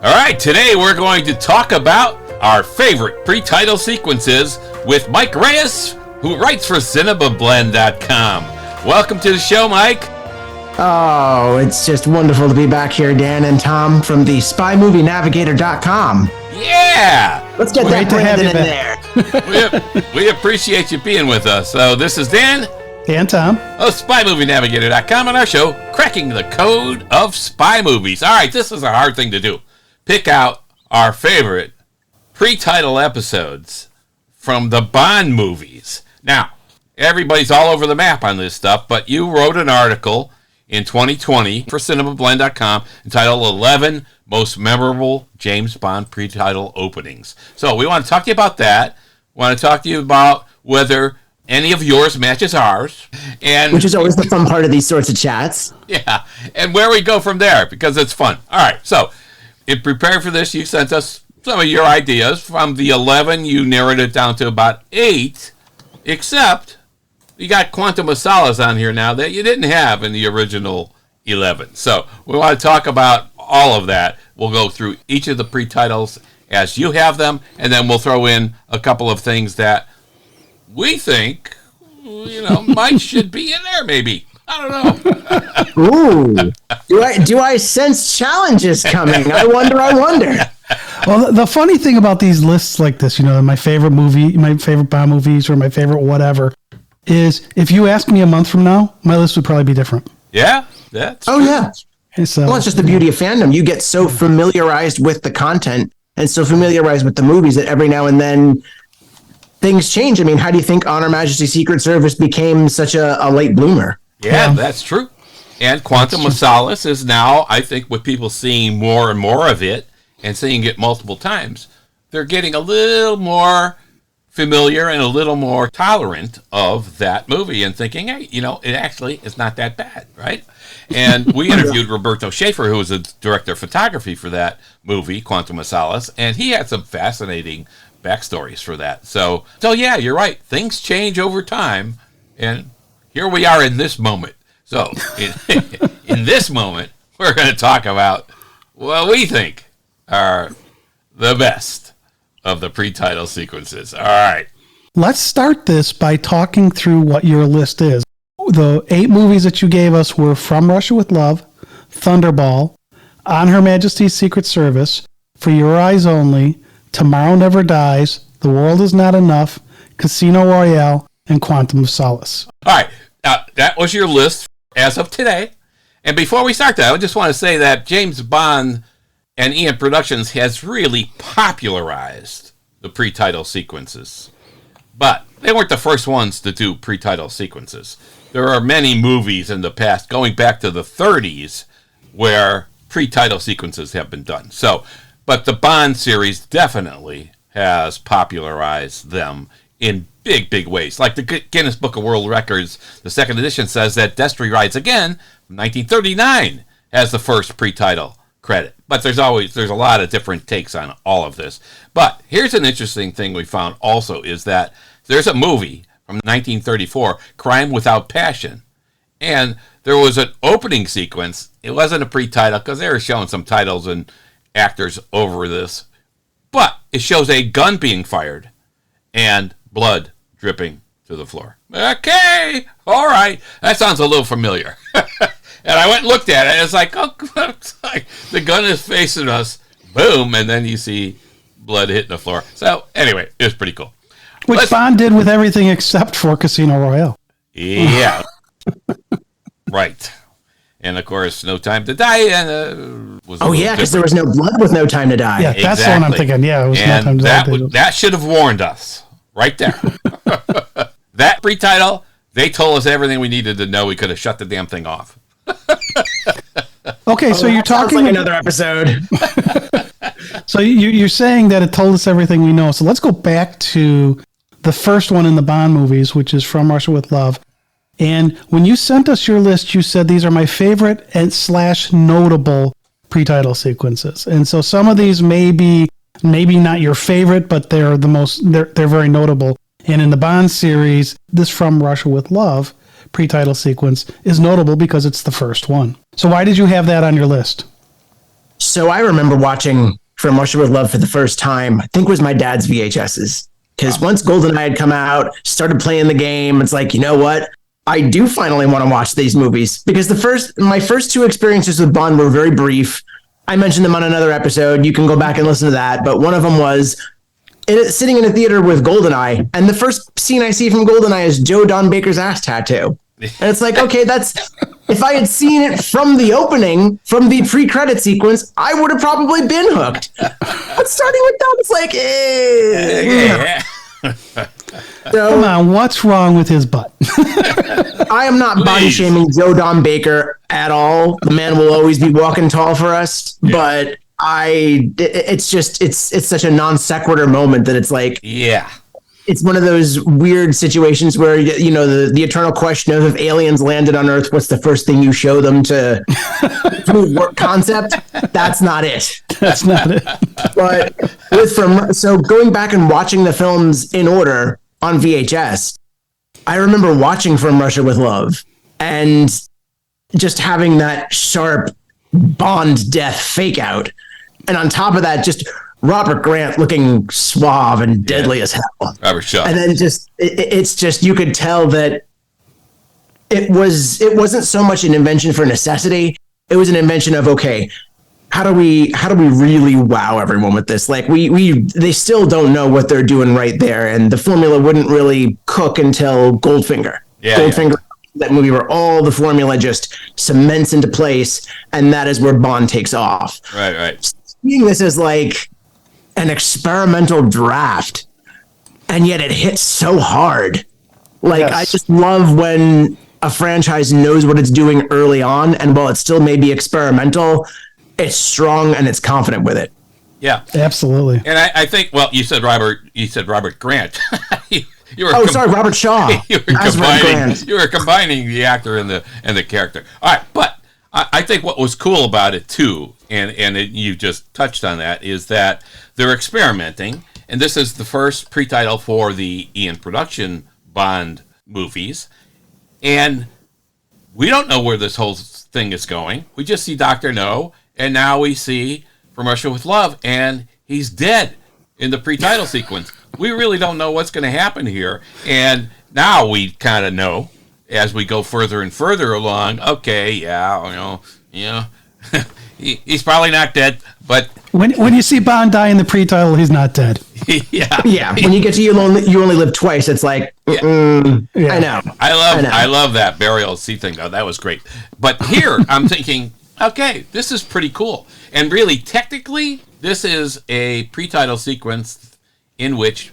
All right, today we're going to talk about our favorite pre-title sequences with Mike Reyes, who writes for cinemablend.com. Welcome to the show, Mike. Oh, it's just wonderful to be back here, Dan and Tom, from the spymovienavigator.com. Yeah! Let's get that Brandon in there. we appreciate you being with us. So this is Dan. And Tom. Of spymovienavigator.com on our show, Cracking the Code of Spy Movies. All right, this is a hard thing to do. Pick out our favorite pre-title episodes from the Bond movies. Now, everybody's all over the map on this stuff, but you wrote an article in 2020 for cinemablend.com entitled 11 Most Memorable James Bond Pre-Title Openings. So we want to talk to you about that. We want to talk to you about whether any of yours matches ours. Which is always the fun part of these sorts of chats. Yeah, and where we go from there, because it's fun. All right, so in preparing for this, you sent us some of your ideas. From the 11, you narrowed it down to about 8, except you got Quantum of Solace on here now that you didn't have in the original 11. So we want to talk about all of that. We'll go through each of the pre-titles as you have them, and then we'll throw in a couple of things that we think, Mike should be in there maybe. I don't know. Ooh. Do I sense challenges coming? I wonder. Well, the funny thing about these lists like this, my favorite movie, my favorite Bond movies, or my favorite whatever, is if you ask me a month from now, my list would probably be different. Yeah, that's true. Yeah. So, well, it's just the beauty of fandom. You get so familiarized with the content and so familiarized with the movies that every now and then things change. I mean, how do you think On Her Majesty's Secret Service became such a late bloomer? Yeah, that's true. And Quantum of Solace is now, I think, with people seeing more and more of it and seeing it multiple times, they're getting a little more familiar and a little more tolerant of that movie and thinking, hey, it actually is not that bad, right? And we interviewed Roberto Schaefer, who was the director of photography for that movie, Quantum of Solace, and he had some fascinating backstories for that. So yeah, you're right. Things change over time, and here we are in this moment. So in this moment, we're going to talk about what we think are the best of the pre-title sequences. All right. Let's start this by talking through what your list is. The 8 movies that you gave us were From Russia with Love, Thunderball, On Her Majesty's Secret Service, For Your Eyes Only, Tomorrow Never Dies, The World Is Not Enough, Casino Royale, and Quantum of Solace. All right. That was your list as of today. And before we start that, I just want to say that James Bond and Ian Productions has really popularized the pre-title sequences. But they weren't the first ones to do pre-title sequences. There are many movies in the past, going back to the 30s, where pre-title sequences have been done. But the Bond series definitely has popularized them in big ways. Like the Guinness Book of World Records, the second edition says that Destry Rides Again, from 1939, has the first pre-title credit. But there's a lot of different takes on all of this. But here's an interesting thing we found also is that there's a movie from 1934, Crime Without Passion. And there was an opening sequence. It wasn't a pre-title because they were showing some titles and actors over this. But it shows a gun being fired and blood dripping to the floor. Okay, all right. That sounds a little familiar. And I went and looked at it, and it's like, the gun is facing us, boom, and then you see blood hitting the floor. So, anyway, it was pretty cool. Which Bond did with everything except for Casino Royale. Yeah. Right. And, of course, No Time to Die. And because there was no blood with No Time to Die. Yeah, that's the one I'm thinking. Yeah, it was No Time to Die. That should have warned us right there. That pre-title, they told us everything we needed to know. We could have shut the damn thing off. Okay, so you're talking like another episode. So you're saying that it told us everything we know. So let's go back to the first one in the Bond movies, which is From Russia with Love. And when you sent us your list, you said these are my favorite and / notable pre-title sequences. And so some of these may be maybe not your favorite, but they're they're very notable. And in the Bond series, this From Russia with Love pre-title sequence is notable because it's the first one. So why did you have that on your list? So I remember watching From Russia with Love for the first time. I think it was my dad's VHSs. Because once GoldenEye had come out, started playing the game, it's like, you know what? I do finally want to watch these movies. Because my first two experiences with Bond were very brief. I mentioned them on another episode. You can go back and listen to that. But one of them was sitting in a theater with GoldenEye. And the first scene I see from GoldenEye is Joe Don Baker's ass tattoo. And it's like, okay, if I had seen it from the opening, from the pre-credit sequence, I would have probably been hooked. But starting with that, it's like, So, come on, what's wrong with his butt? I am not body shaming Joe Don Baker at all. The man will always be walking tall for us. Yeah. But it's such a non sequitur moment that it's like, yeah. It's one of those weird situations where, you know, the eternal question of if aliens landed on Earth, what's the first thing you show them to work concept? That's not it. That's not it. But so going back and watching the films in order on VHS, I remember watching From Russia with Love and just having that sharp Bond death fake out. And on top of that, just Robert Grant looking suave and deadly as hell. Robert Shaw. And then it's just, you could tell that it wasn't so much an invention for necessity. It was an invention of, okay, how do we really wow everyone with this? Like they still don't know what they're doing right there. And the formula wouldn't really cook until Goldfinger. Goldfinger, that movie where all the formula just cements into place. And that is where Bond takes off. Right. Seeing this as like an experimental draft, and yet it hits so hard. Like, yes. I just love when a franchise knows what it's doing early on, and while it still may be experimental, it's strong and it's confident with it. Yeah, absolutely. And I think, well, you said Robert Grant. Robert Shaw. You were combining the actor and the character. All right, but I think what was cool about it too, and you just touched on that, is that they're experimenting, and this is the first pre-title for the Ian production Bond movies, and we don't know where this whole thing is going. We just see Dr. No, and now we see From Russia with Love, and he's dead in the pre-title sequence. We really don't know what's going to happen here, and now we kind of know as we go further and further along. Okay, he's probably not dead, but when you see Bond die in the pre-title, he's not dead. Yeah. When you get to you only live twice, it's like, I know. I love that burial scene thing though. That was great. But here I'm thinking, okay, this is pretty cool, and really technically, this is a pre-title sequence in which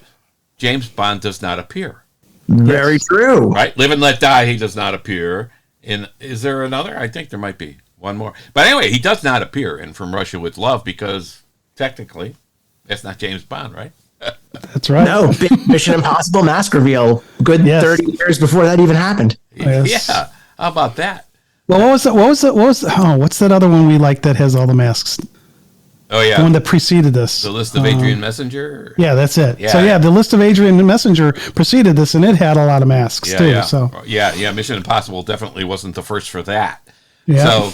James Bond does not appear. Very true. Right? Live and Let Die, he does not appear. Is there another? I think there might be one more. But anyway, he does not appear in From Russia with Love because technically that's not James Bond, right? That's right. No, big Mission Impossible mask reveal. Good 30 years before that even happened. Yes. Yeah. How about that? Well, what's that other one we like that has all the masks? Oh, yeah. The one that preceded this. The List of Adrian Messenger? Yeah, that's it. Yeah. So, the List of Adrian Messenger preceded this, and it had a lot of masks, too. Yeah. So. Yeah, Mission Impossible definitely wasn't the first for that. Yeah.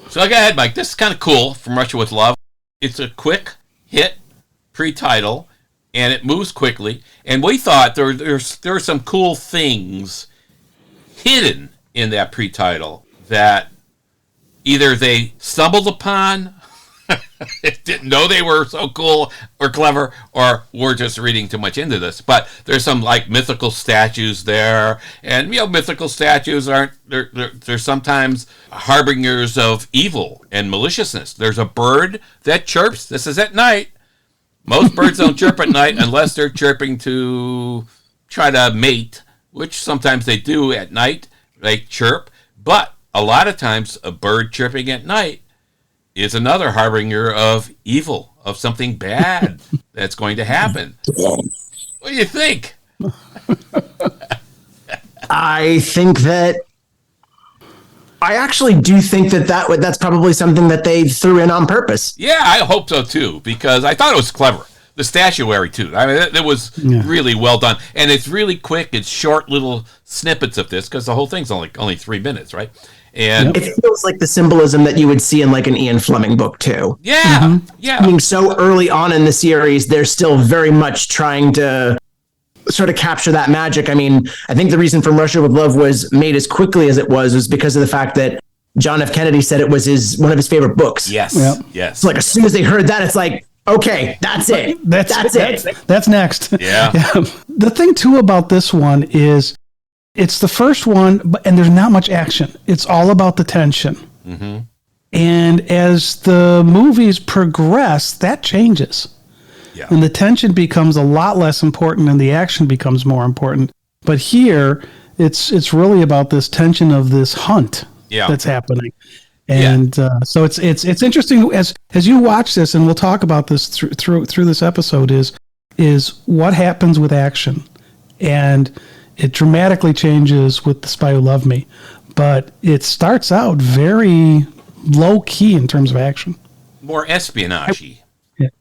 So go ahead, Mike. This is kind of cool, From Russia with Love. It's a quick hit pre-title, and it moves quickly. And we thought there are some cool things hidden in that pre-title that either they stumbled upon, didn't know they were so cool or clever, or we're just reading too much into this. But there's some like mythical statues there, and mythical statues aren't they're sometimes harbingers of evil and maliciousness. There's a bird that chirps. This is at night. Most birds don't chirp at night unless they're chirping to try to mate, which sometimes they do at night. They chirp, but a lot of times a bird chirping at night is another harbinger of evil, of something bad that's going to happen. What do you think? I actually do think that's probably something that they threw in on purpose. Yeah, I hope so too, because I thought it was clever. The statuary too. I mean, it was really well done, and it's really quick. It's short little snippets of this because the whole thing's only 3 minutes, right? And it feels like the symbolism that you would see in like an Ian Fleming book too. yeah. Being so early on in the series, they're still very much trying to sort of capture that magic. I mean, I think the reason From Russia with Love was made as quickly as it was because of the fact that John F. Kennedy said it was one of his favorite books. Yes. Yep. Yes. So like as soon as they heard that, it's like, okay, that's it. That's it. That's next. Yeah. The thing too about this one is it's the first one, and there's not much action. It's all about the tension. Mm-hmm. And as the movies progress, that changes. Yeah. And the tension becomes a lot less important and the action becomes more important. But here, it's really about this tension of this hunt that's happening. And so it's interesting as you watch this, and we'll talk about this through this episode, is what happens with action. And it dramatically changes with The Spy Who Loved Me. But it starts out very low key in terms of action. More espionage-y.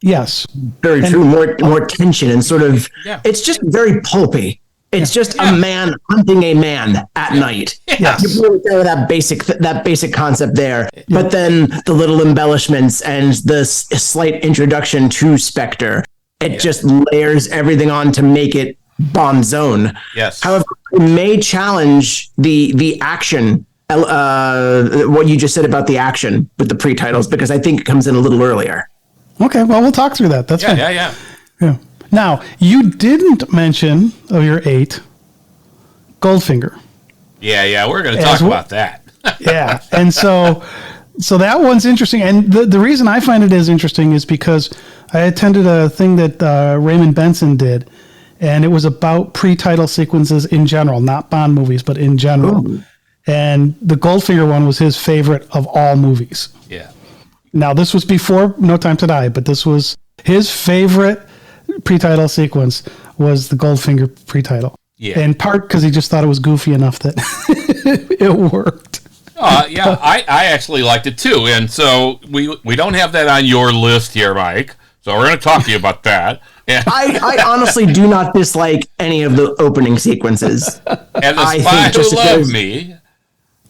Yes. Very true. More tension and sort of, Yeah. it's just very pulpy. It's just a man hunting a man at night. Yes. You really go with that basic concept there. But then the little embellishments and the slight introduction to Spectre, it just layers everything on to make it Bond's own. Yes. However, it may challenge the action, what you just said about the action with the pre-titles, because I think it comes in a little earlier. Okay, well, we'll talk through that. That's fine. Yeah. Now, you didn't mention of your 8, Goldfinger. Yeah, we're going to talk about that. Yeah, and so that one's interesting. And the reason I find it as interesting is because I attended a thing that Raymond Benson did, and it was about pre-title sequences in general, not Bond movies, but in general. Ooh. And the Goldfinger one was his favorite of all movies. Yeah. Now, this was before No Time to Die, but this was his favorite pre-title sequence was the Goldfinger pre-title. Yeah. In part because he just thought it was goofy enough that it worked. Yeah, I actually liked it too. And so we don't have that on your list here, Mike. So we're going to talk to you about that. And I honestly do not dislike any of the opening sequences. And The Spy Who Loved Me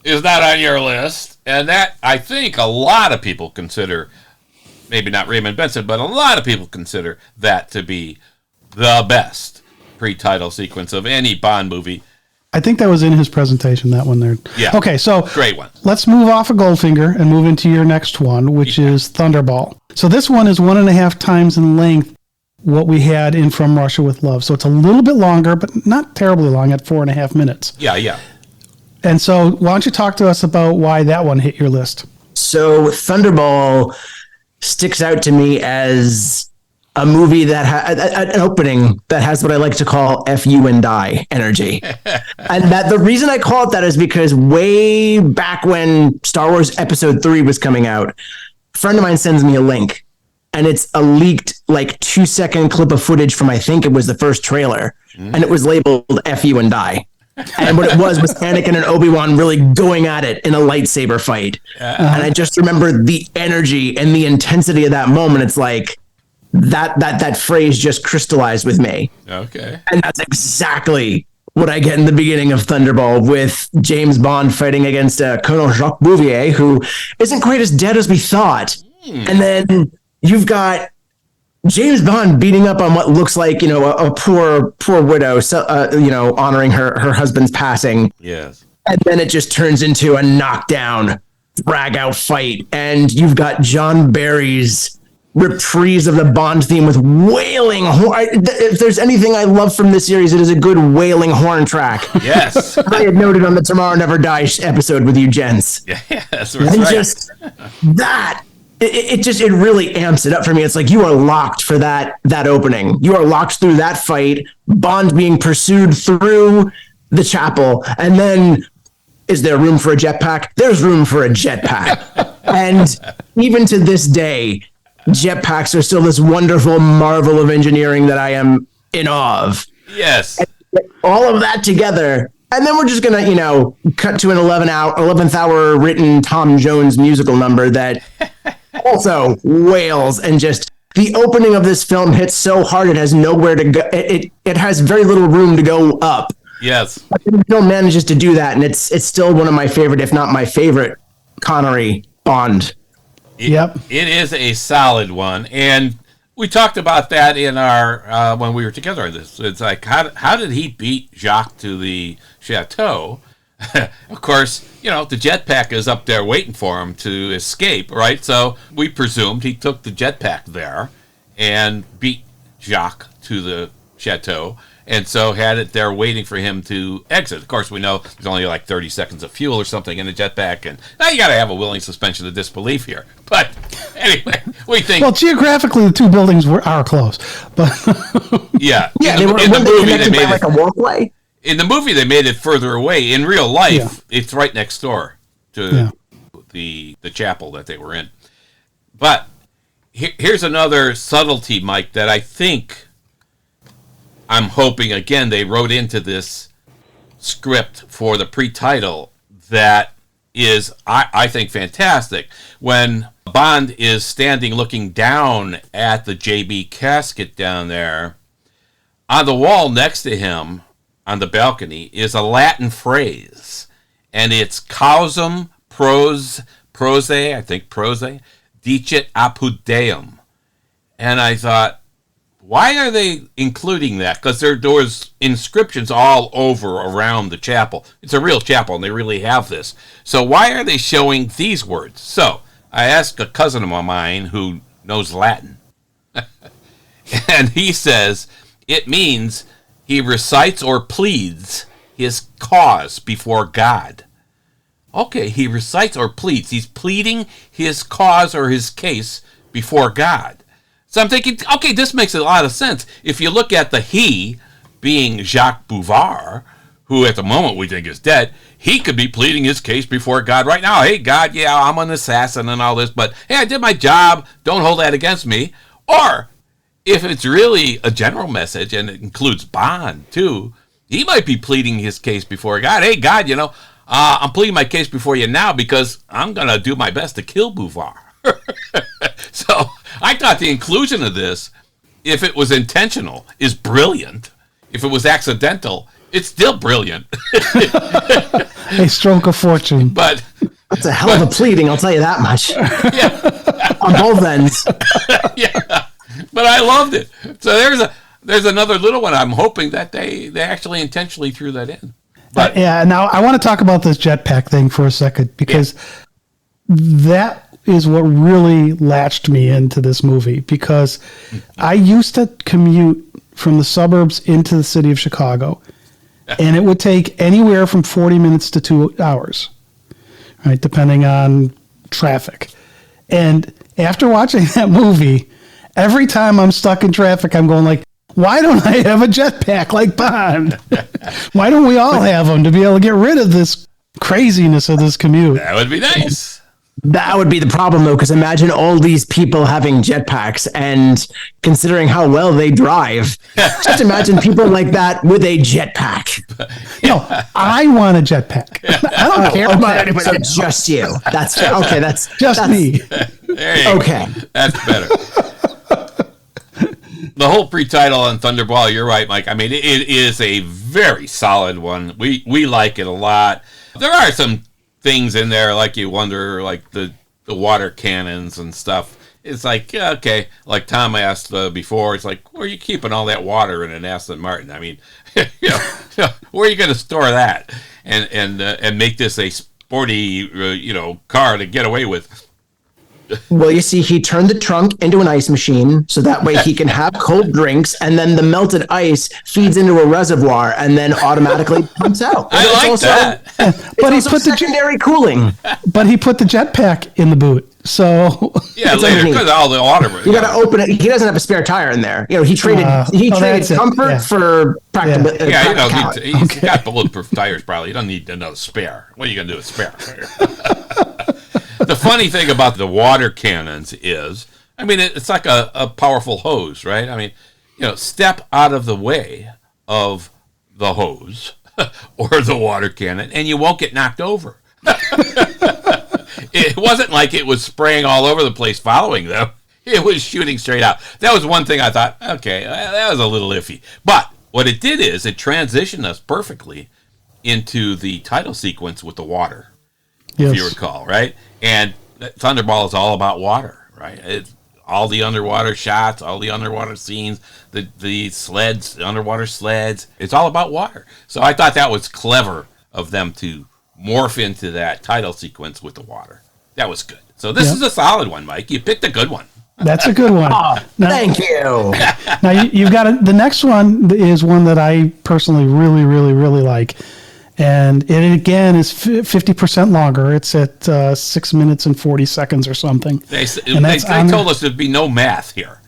is not on your list. And that, I think, a lot of people consider, maybe not Raymond Benson, but a lot of people consider that to be the best pre-title sequence of any Bond movie. I think that was in his presentation, that one there. Yeah. Okay, so great one. Let's move off of Goldfinger and move into your next one, which is Thunderball. So this one is 1.5 times in length what we had in From Russia with Love. So it's a little bit longer, but not terribly long at 4.5 minutes. Yeah. And so why don't you talk to us about why that one hit your list? So Thunderball sticks out to me as a movie that an opening that has what I like to call F you and die energy. And that the reason I call it that is because way back when Star Wars Episode 3 was coming out, a friend of mine sends me a link, and it's a leaked like 2-second clip of footage from, I think it was the first trailer, and it was labeled F you and die. And what it was Anakin and Obi-Wan really going at it in a lightsaber fight. And I just remember the energy and the intensity of that moment. It's like that phrase just crystallized with me. Okay. And that's exactly what I get in the beginning of Thunderball, with James Bond fighting against Colonel Jacques Bouvier, who isn't quite as dead as we thought. And then you've got James Bond beating up on what looks like, a poor widow, honoring her husband's passing. Yes. And then it just turns into a knockdown, drag out fight. And you've got John Barry's reprise of the Bond theme with wailing horn. If there's anything I love from this series, it is a good wailing horn track. Yes. I had noted on the Tomorrow Never Dies episode with you, gents. Yes. And just that. It really amps it up for me. It's like you are locked for that opening. You are locked through that fight. Bond being pursued through the chapel, and then is there room for a jetpack? There's room for a jetpack. And even to this day, jetpacks are still this wonderful marvel of engineering that I am in awe of. Yes. And all of that together. And then we're just going to, cut to an 11th hour written Tom Jones musical number that also wails, and just the opening of this film hits so hard it has nowhere to go. It has very little room to go up. Yes. But he still manages to do that, and it's still one of my favorite, if not my favorite, Connery Bond. Yep. It is a solid one, and we talked about that in our when we were together on this. It's like, how did he beat Jacques to the chateau? Of course, the jetpack is up there waiting for him to escape, right? So we presumed he took the jetpack there and beat Jacques to the chateau, and so had it there waiting for him to exit. Of course, we know there's only like 30 seconds of fuel or something in the jetpack, and now you got to have a willing suspension of disbelief here. But anyway, we think... Well, geographically, the two buildings are close, but... Yeah, they were connected by like a walkway. In the movie, they made it further away. In real life, it's right next door to the chapel that they were in. But here's another subtlety, Mike, that I think I'm hoping, again, they wrote into this script for the pre-title that is, I think, fantastic. When Bond is standing looking down at the JB casket down there, on the wall next to him, on the balcony, is a Latin phrase, and it's causum prose, dicit apud Deum. And I thought, why are they including that? Because there was inscriptions all over around the chapel. It's a real chapel, and they really have this. So why are they showing these words? So I asked a cousin of mine who knows Latin, and he says it means he recites or pleads his cause before God. Okay, he recites or pleads. He's pleading his cause or his case before God. So I'm thinking, okay, this makes a lot of sense. If you look at the he being Jacques Bouvard, who at the moment we think is dead, he could be pleading his case before God right now. Hey, God, yeah, I'm an assassin and all this, but hey, I did my job. Don't hold that against me. Or if it's really a general message and it includes Bond too, he might be pleading his case before God. Hey, God, I'm pleading my case before you now because I'm going to do my best to kill Bouvard. So I thought the inclusion of this, if it was intentional, is brilliant. If it was accidental, it's still brilliant. A stroke of fortune. But that's a hell of a pleading, I'll tell you that much. Yeah. On both ends. Yeah. But I loved it. So there's another little one. I'm hoping that they actually intentionally threw that in. But now I want to talk about this jetpack thing for a second, because that is what really latched me into this movie, because I used to commute from the suburbs into the city of Chicago, and it would take anywhere from 40 minutes to 2 hours, right, depending on traffic. And after watching that movie, every time I'm stuck in traffic, I'm going like, why don't I have a jetpack like Bond? Why don't we all have them to be able to get rid of this craziness of this commute? That would be nice. That would be the problem, though, because imagine all these people having jetpacks, and considering how well they drive, just imagine people like that with a jetpack. No, I want a jetpack. I don't care about anybody else. So just you. That's okay. That's me. There you okay. Go. That's better. The whole pre-title on Thunderball, you're right, Mike. I mean, it is a very solid one. We like it a lot. There are some things in there like you wonder, like the water cannons and stuff. It's like, yeah, okay, like Tom asked before, it's like, where are you keeping all that water in an Aston Martin? I mean, where are you going to store that and make this a sporty car to get away with? Well, you see, he turned the trunk into an ice machine, so that way he can have cold drinks, and then the melted ice feeds into a reservoir and then automatically pumps out. I like that. But he put secondary cooling. But he put the jetpack in the boot. So yeah, later because all the water. You got to open it. He doesn't have a spare tire in there. He traded comfort for practicality. He's got bulletproof tires. Probably he doesn't need another spare. What are you gonna do with spare? The funny thing about the water cannons is, I mean, it's like a powerful hose, right? I mean, step out of the way of the hose or the water cannon, and you won't get knocked over. It wasn't like it was spraying all over the place following them. It was shooting straight out. That was one thing I thought, okay, that was a little iffy. But what it did is it transitioned us perfectly into the title sequence with the water, if you recall, right? And Thunderball is all about water, right? It's all the underwater shots, all the underwater scenes, the sleds, the underwater sleds. It's all about water. So I thought that was clever of them to morph into that title sequence with the water. That was good. So this is a solid one, Mike. You picked a good one. That's a good one. Oh, thank you. Now you've got the next one is one that I personally really, really, really like. And it again is 50% longer. It's at 6 minutes and 40 seconds or something. They told us there'd be no math here.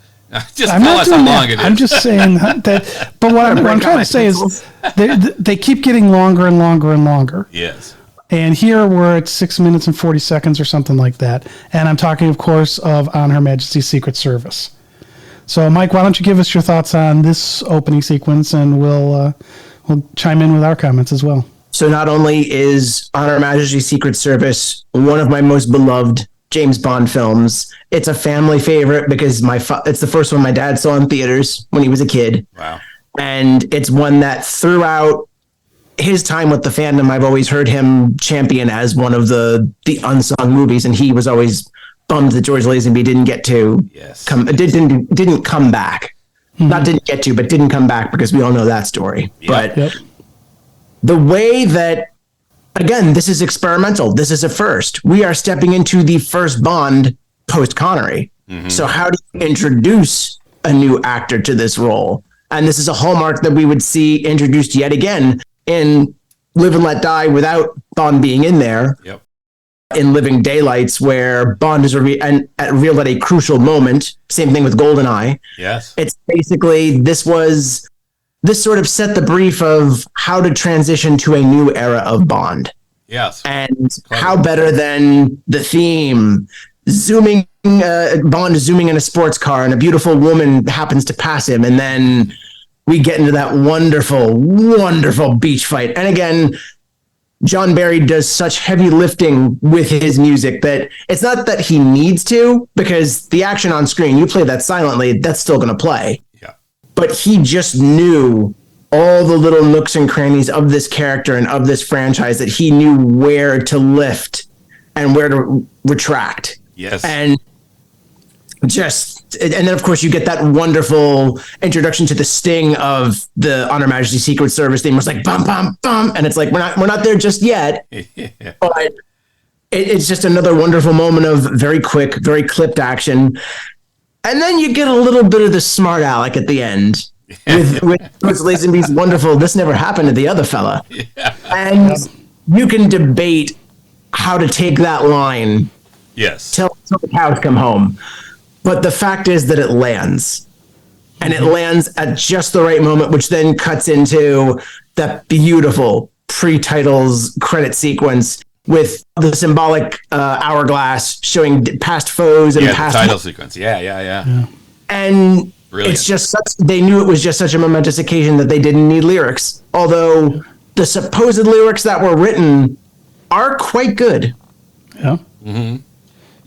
Just I'm tell not us doing how long that. it is. I'm just saying that. But what I'm trying to say is they keep getting longer and longer and longer. Yes. And here we're at 6 minutes and 40 seconds or something like that. And I'm talking, of course, of On Her Majesty's Secret Service. So, Mike, why don't you give us your thoughts on this opening sequence, and we'll chime in with our comments as well. So not only is On Her Majesty's Secret Service one of my most beloved James Bond films, it's a family favorite because it's the first one my dad saw in theaters when he was a kid. Wow. And it's one that throughout his time with the fandom, I've always heard him champion as one of the unsung movies, and he was always bummed that George Lazenby didn't get to didn't come back. Mm-hmm. Not didn't get to, but didn't come back, because we all know that story. But the way that, again, this is experimental. This is a first. We are stepping into the first Bond post Connery. Mm-hmm. So how do you introduce a new actor to this role? And this is a hallmark that we would see introduced yet again in Live and Let Die without Bond being in there. Yep. In Living Daylights, where Bond is revealed at a crucial moment. Same thing with GoldenEye. Yes. It's basically, this sort of set the brief of how to transition to a new era of Bond. Yes. And how better than the theme, Bond zooming in a sports car and a beautiful woman happens to pass him, and then we get into that wonderful, wonderful beach fight. And again, John Barry does such heavy lifting with his music that it's not that he needs to, because the action on screen, you play that silently, that's still going to play. Yeah. But he just knew all the little nooks and crannies of this character and of this franchise, that he knew where to lift and where to retract. Yes. And then of course you get that wonderful introduction to the sting of the On Her Majesty's Secret Service theme. It's like bum bum bum, and it's like we're not there just yet. But it's just another wonderful moment of very quick, very clipped action. And then you get a little bit of the smart aleck at the end with Bruce Lazenby's wonderful "This never happened to the other fella," and you can debate how to take that line. Yes. Till the cows come home. But the fact is that it lands. And it lands at just the right moment, which then cuts into that beautiful pre-titles credit sequence with the symbolic hourglass showing past foes and past... the title sequence. Yeah. And brilliant. It's just they knew it was just such a momentous occasion that they didn't need lyrics. Although the supposed lyrics that were written are quite good. Yeah. Mm-hmm.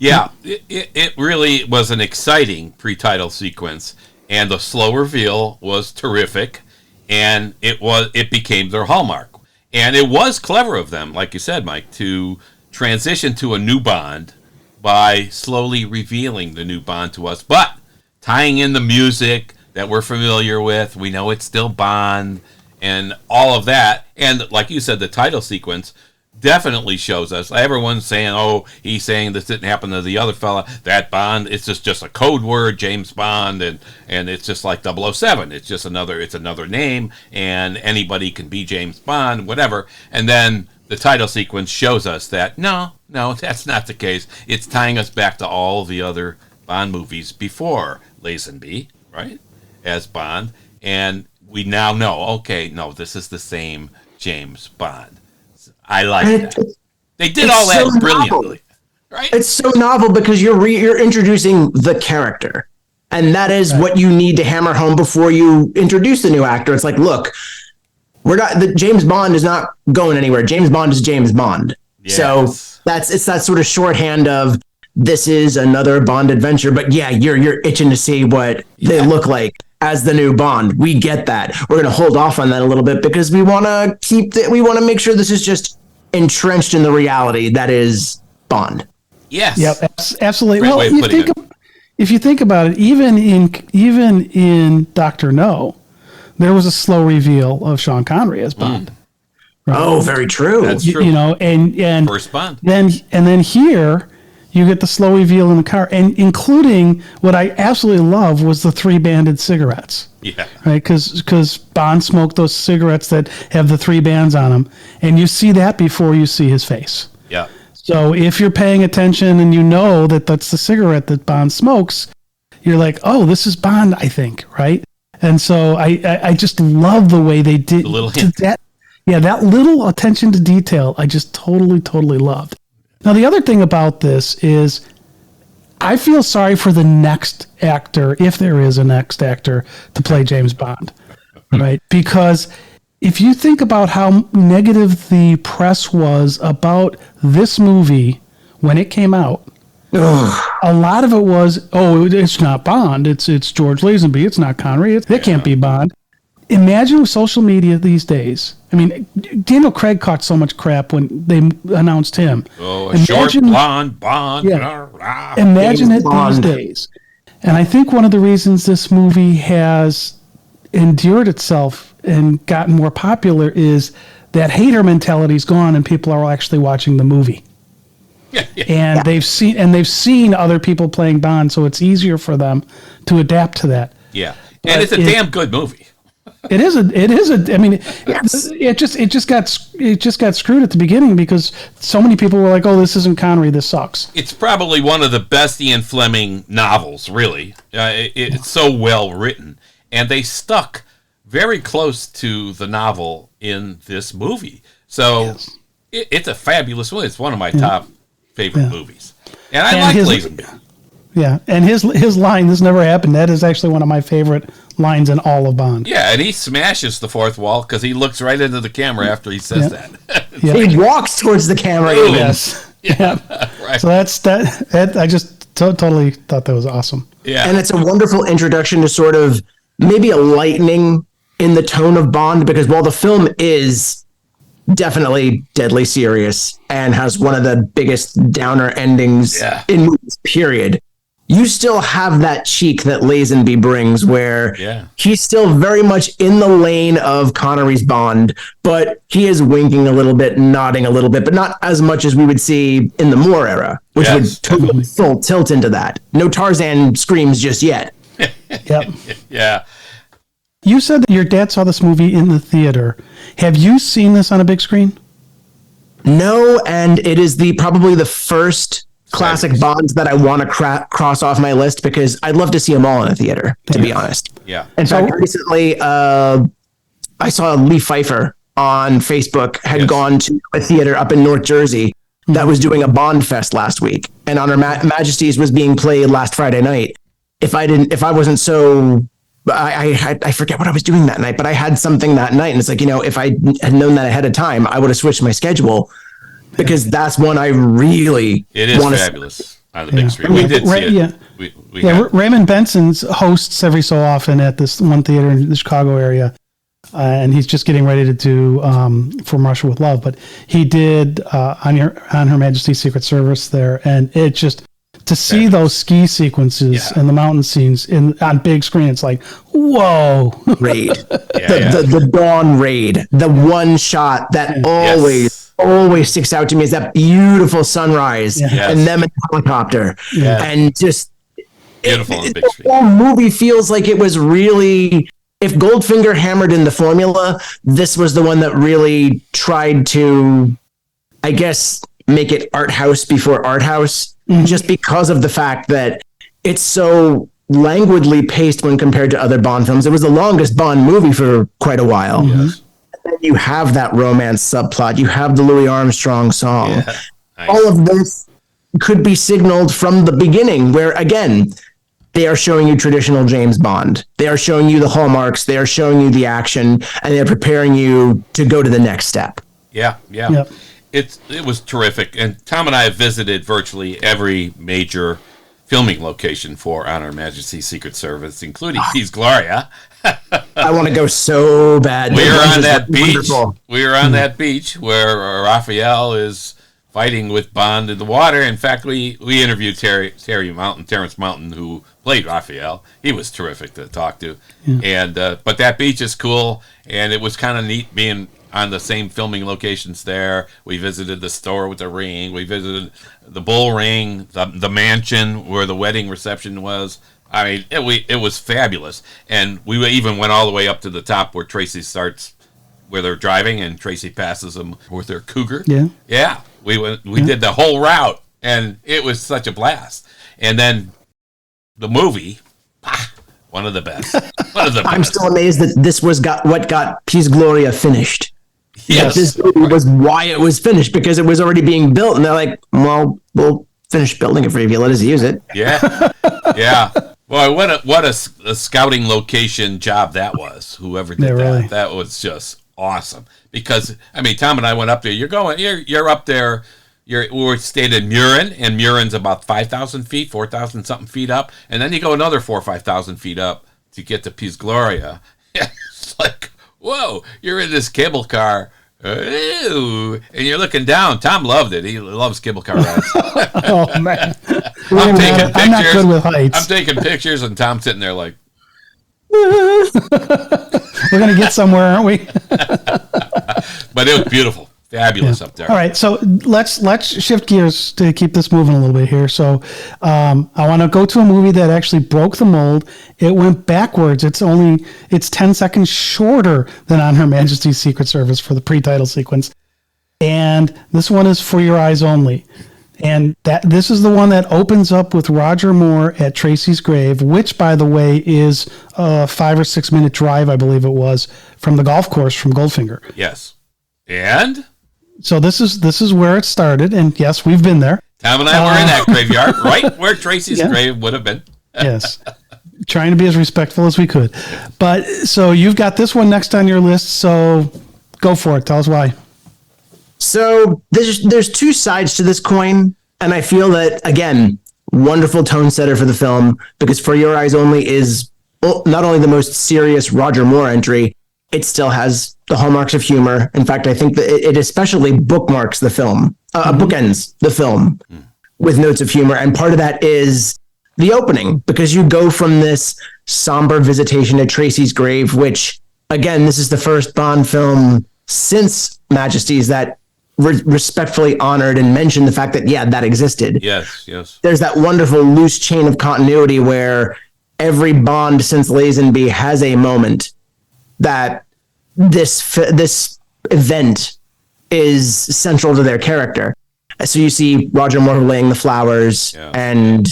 Yeah, it really was an exciting pre-title sequence, and the slow reveal was terrific, and it became their hallmark. And it was clever of them, like you said, Mike, to transition to a new Bond by slowly revealing the new Bond to us, but tying in the music that we're familiar with. We know it's still Bond and all of that. And like you said, the title sequence definitely shows us. Everyone's saying, oh, he's saying this didn't happen to the other fella. That Bond, it's just a code word, James Bond, and it's just like 007. It's just another name, and anybody can be James Bond, whatever. And then the title sequence shows us that, no, that's not the case. It's tying us back to all the other Bond movies before Lazenby, right, as Bond. And we now know, okay, no, this is the same James Bond. I like that. They did all that brilliantly, right? It's so novel because you're introducing the character, and that is what you need to hammer home before you introduce the new actor. It's like, look, James Bond is not going anywhere. James Bond is James Bond. Yes. So it's that sort of shorthand of this is another Bond adventure. But yeah, you're itching to see what they look like. as the new Bond. We get that. We're going to hold off on that a little bit because we want to make sure this is just entrenched in the reality that is Bond. Yes. Yep. Absolutely. Great Well, way of putting it. if you think about it, even in Dr. No, there was a slow reveal of Sean Connery as Bond. Right? Oh, very true. That's true. You know, and First Bond. Then here you get the slow reveal in the car, and including what I absolutely love was the 3 banded cigarettes. Yeah. Right, because Bond smoked those cigarettes that have the 3 bands on them, and you see that before you see his face. Yeah. So if you're paying attention and you know that that's the cigarette that Bond smokes, you're like, oh, this is Bond, I think, right? And so I just love the way they did The little hint. that. Yeah, that little attention to detail, I just totally loved. Now, the other thing about this is I feel sorry for the next actor, if there is a next actor, to play James Bond, right? Because if you think about how negative the press was about this movie when it came out, a lot of it was, oh, it's not Bond. It's George Lazenby. It's not Connery. It can't be Bond. Imagine with social media these days. I mean, Daniel Craig caught so much crap when they announced him. Oh, a short blonde Bond. Yeah. Imagine it these days. And I think one of the reasons this movie has endured itself and gotten more popular is that hater mentality's gone and people are actually watching the movie. And they've seen other people playing Bond, so it's easier for them to adapt to that. Yeah. And it's a damn good movie. It is a. I mean, it just got screwed at the beginning because so many people were like, "Oh, this isn't Connery. This sucks." It's probably one of the best Ian Fleming novels. Really, it's so well written, and they stuck very close to the novel in this movie. So it's a fabulous one. It's one of my top favorite movies, and I like Lazenby. Yeah, and his line, "This never happened," that is actually one of my favorite lines in all of Bond. Yeah, and he smashes the fourth wall because he looks right into the camera after he says that. He walks towards the camera. Yes. Yeah. Right. So that I just totally thought that was awesome. Yeah. And it's a wonderful introduction to sort of maybe a lightening in the tone of Bond, because while the film is definitely deadly serious and has one of the biggest downer endings in movies, period, you still have that cheek that Lazenby brings where he's still very much in the lane of Connery's Bond, but he is winking a little bit, nodding a little bit, but not as much as we would see in the Moore era, which would totally full tilt into that. No Tarzan screams just yet. Yep. Yeah. You said that your dad saw this movie in the theater. Have you seen this on a big screen? No, and it is probably the first classic Bonds that I want to cross off my list because I'd love to see them all in a theater, to be honest. Yeah. In fact, recently, I saw Lee Pfeiffer on Facebook had gone to a theater up in North Jersey that was doing a Bond fest last week, and On Her Majesty's was being played last Friday night. If I wasn't so, I forget what I was doing that night, but I had something that night, and it's like, if I had known that ahead of time, I would have switched my schedule. Because that's one I really want to fabulous on the big screen. We did see it. Raymond Benson hosts every so often at this one theater in the Chicago area, and he's just getting ready to do From Russia with Love. But he did on Her Majesty's Secret Service there, and it just to see those ski sequences and the mountain scenes on big screen, it's like, whoa! Raid, the Dawn raid, the one shot that always sticks out to me is that beautiful sunrise and them in the helicopter and just beautiful on the big screen. The whole movie feels like it was really, if Goldfinger hammered in the formula, this was the one that really tried to, I guess, make it art house before art house, just because of the fact that it's so languidly paced when compared to other Bond films. It was the longest Bond movie for quite a while. You have that romance subplot. You have the Louis Armstrong song. Nice. All of this could be signaled from the beginning, where, again, they are showing you traditional James Bond. They are showing you the hallmarks. They are showing you the action, and they're preparing you to go to the next step. Yeah. It was terrific. And Tom and I have visited virtually every major filming location for On Her Majesty's Secret Service, including Peace Gloria. I want to go so bad. We were on that beach. Wonderful. We were on that beach where Raphael is fighting with Bond in the water. In fact, we interviewed Terrence Mountain, who played Raphael. He was terrific to talk to. Yeah. And but that beach is cool, and it was kind of neat being on the same filming locations there. We visited the store with the ring. We visited the bull ring, the mansion where the wedding reception was. I mean, it was fabulous. And we even went all the way up to the top where Tracy starts, where they're driving, and Tracy passes them with their Cougar. Yeah. Yeah. We did the whole route, and it was such a blast. And then the movie, one of the best. One of the best. I'm still amazed that this was what got Peace Gloria finished. Yes. This movie was why it was finished, because it was already being built, and they're like, well, we'll finish building it for you if you let us use it. Yeah. Yeah. Boy, what a scouting location job that was. Whoever did really. that was just awesome. Because I mean, Tom and I went up there. You're up there. We stayed in Murin, and Murin's about 5,000 feet, 4,000 something feet up, and then you go another 4,000 or 5,000 feet up to get to Peace Gloria. It's like, whoa! You're in this cable car. Ooh, and you're looking down. Tom loved it. He loves cable car rides. Oh man, I'm taking pictures. I'm not good with heights. I'm taking pictures, and Tom's sitting there like, we're gonna get somewhere, aren't we? But it was beautiful, fabulous up there. All right, so let's shift gears to keep this moving a little bit here. So I want to go to a movie that actually broke the mold. It went backwards. It's 10 seconds shorter than On Her Majesty's Secret Service for the pre-title sequence, and this one is For Your Eyes Only. And this is the one that opens up with Roger Moore at Tracy's grave, which, by the way, is a 5 or 6 minute drive, I believe it was, from the golf course from Goldfinger. Yes. And? So this is where it started, and yes, we've been there. Tom and I were in that graveyard, right where Tracy's grave would have been. Yes. Trying to be as respectful as we could. But so you've got this one next on your list, so go for it. Tell us why. So there's two sides to this coin, and I feel that, again, wonderful tone setter for the film, because For Your Eyes Only is not only the most serious Roger Moore entry, it still has the hallmarks of humor. In fact, I think that it especially bookmarks the film, bookends the film with notes of humor. And part of that is the opening, because you go from this somber visitation to Tracy's grave, which, again, this is the first Bond film since Majesty's that respectfully honored and mentioned the fact that, that existed. Yes. There's that wonderful loose chain of continuity where every Bond since Lazenby has a moment that this event is central to their character. So you see Roger Moore laying the flowers, and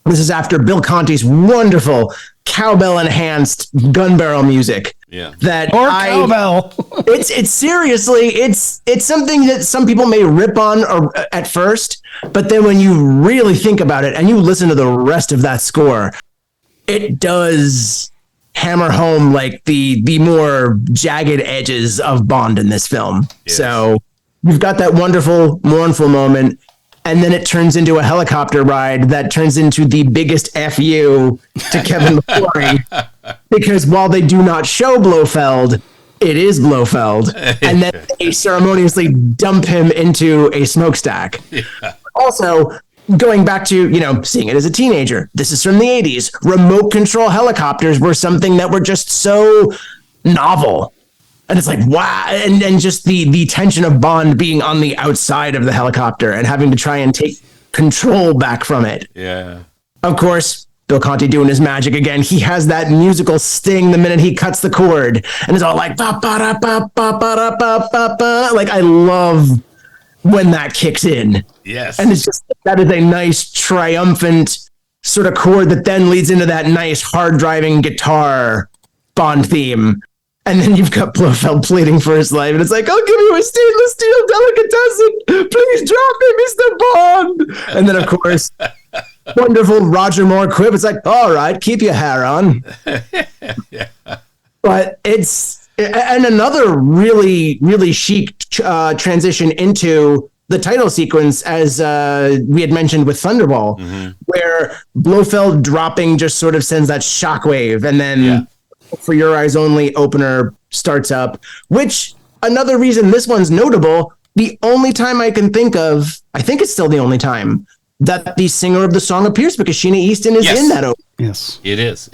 this is after Bill Conti's wonderful cowbell-enhanced gun barrel music. Yeah. Cowbell. It's seriously, it's something that some people may rip on at first, but then when you really think about it and you listen to the rest of that score, it does hammer home like the more jagged edges of Bond in this film. Yes. So you've got that wonderful, mournful moment, and then it turns into a helicopter ride that turns into the biggest FU to Kevin McClory, because while they do not show Blofeld, it is Blofeld, and then they ceremoniously dump him into a smokestack. Yeah. Also, going back to, seeing it as a teenager, this is from the 80s. Remote control helicopters were something that were just so novel. And it's like, wow. And just the tension of Bond being on the outside of the helicopter and having to try and take control back from it. Yeah. Of course, Bill Conti doing his magic again. He has that musical sting the minute he cuts the cord. And it's all like, ba ba da ba ba ba da ba ba ba. Like, I love when that kicks in. Yes. And it's just, that is a nice triumphant sort of chord that then leads into that nice hard driving guitar Bond theme. And then you've got Blofeld pleading for his life. And it's like, I'll give you a stainless steel delicatessen. Please drop me, Mr. Bond. And then, of course, wonderful Roger Moore quip. It's like, all right, keep your hair on. Yeah. But and another really, really chic transition into the title sequence, as we had mentioned with Thunderball, where Blofeld dropping just sort of sends that shockwave, and then For Your Eyes Only opener starts up, which another reason this one's notable, the only time I can think of, I think it's still the only time, that the singer of the song appears, because Sheena Easton is in that opener. Yes. It is.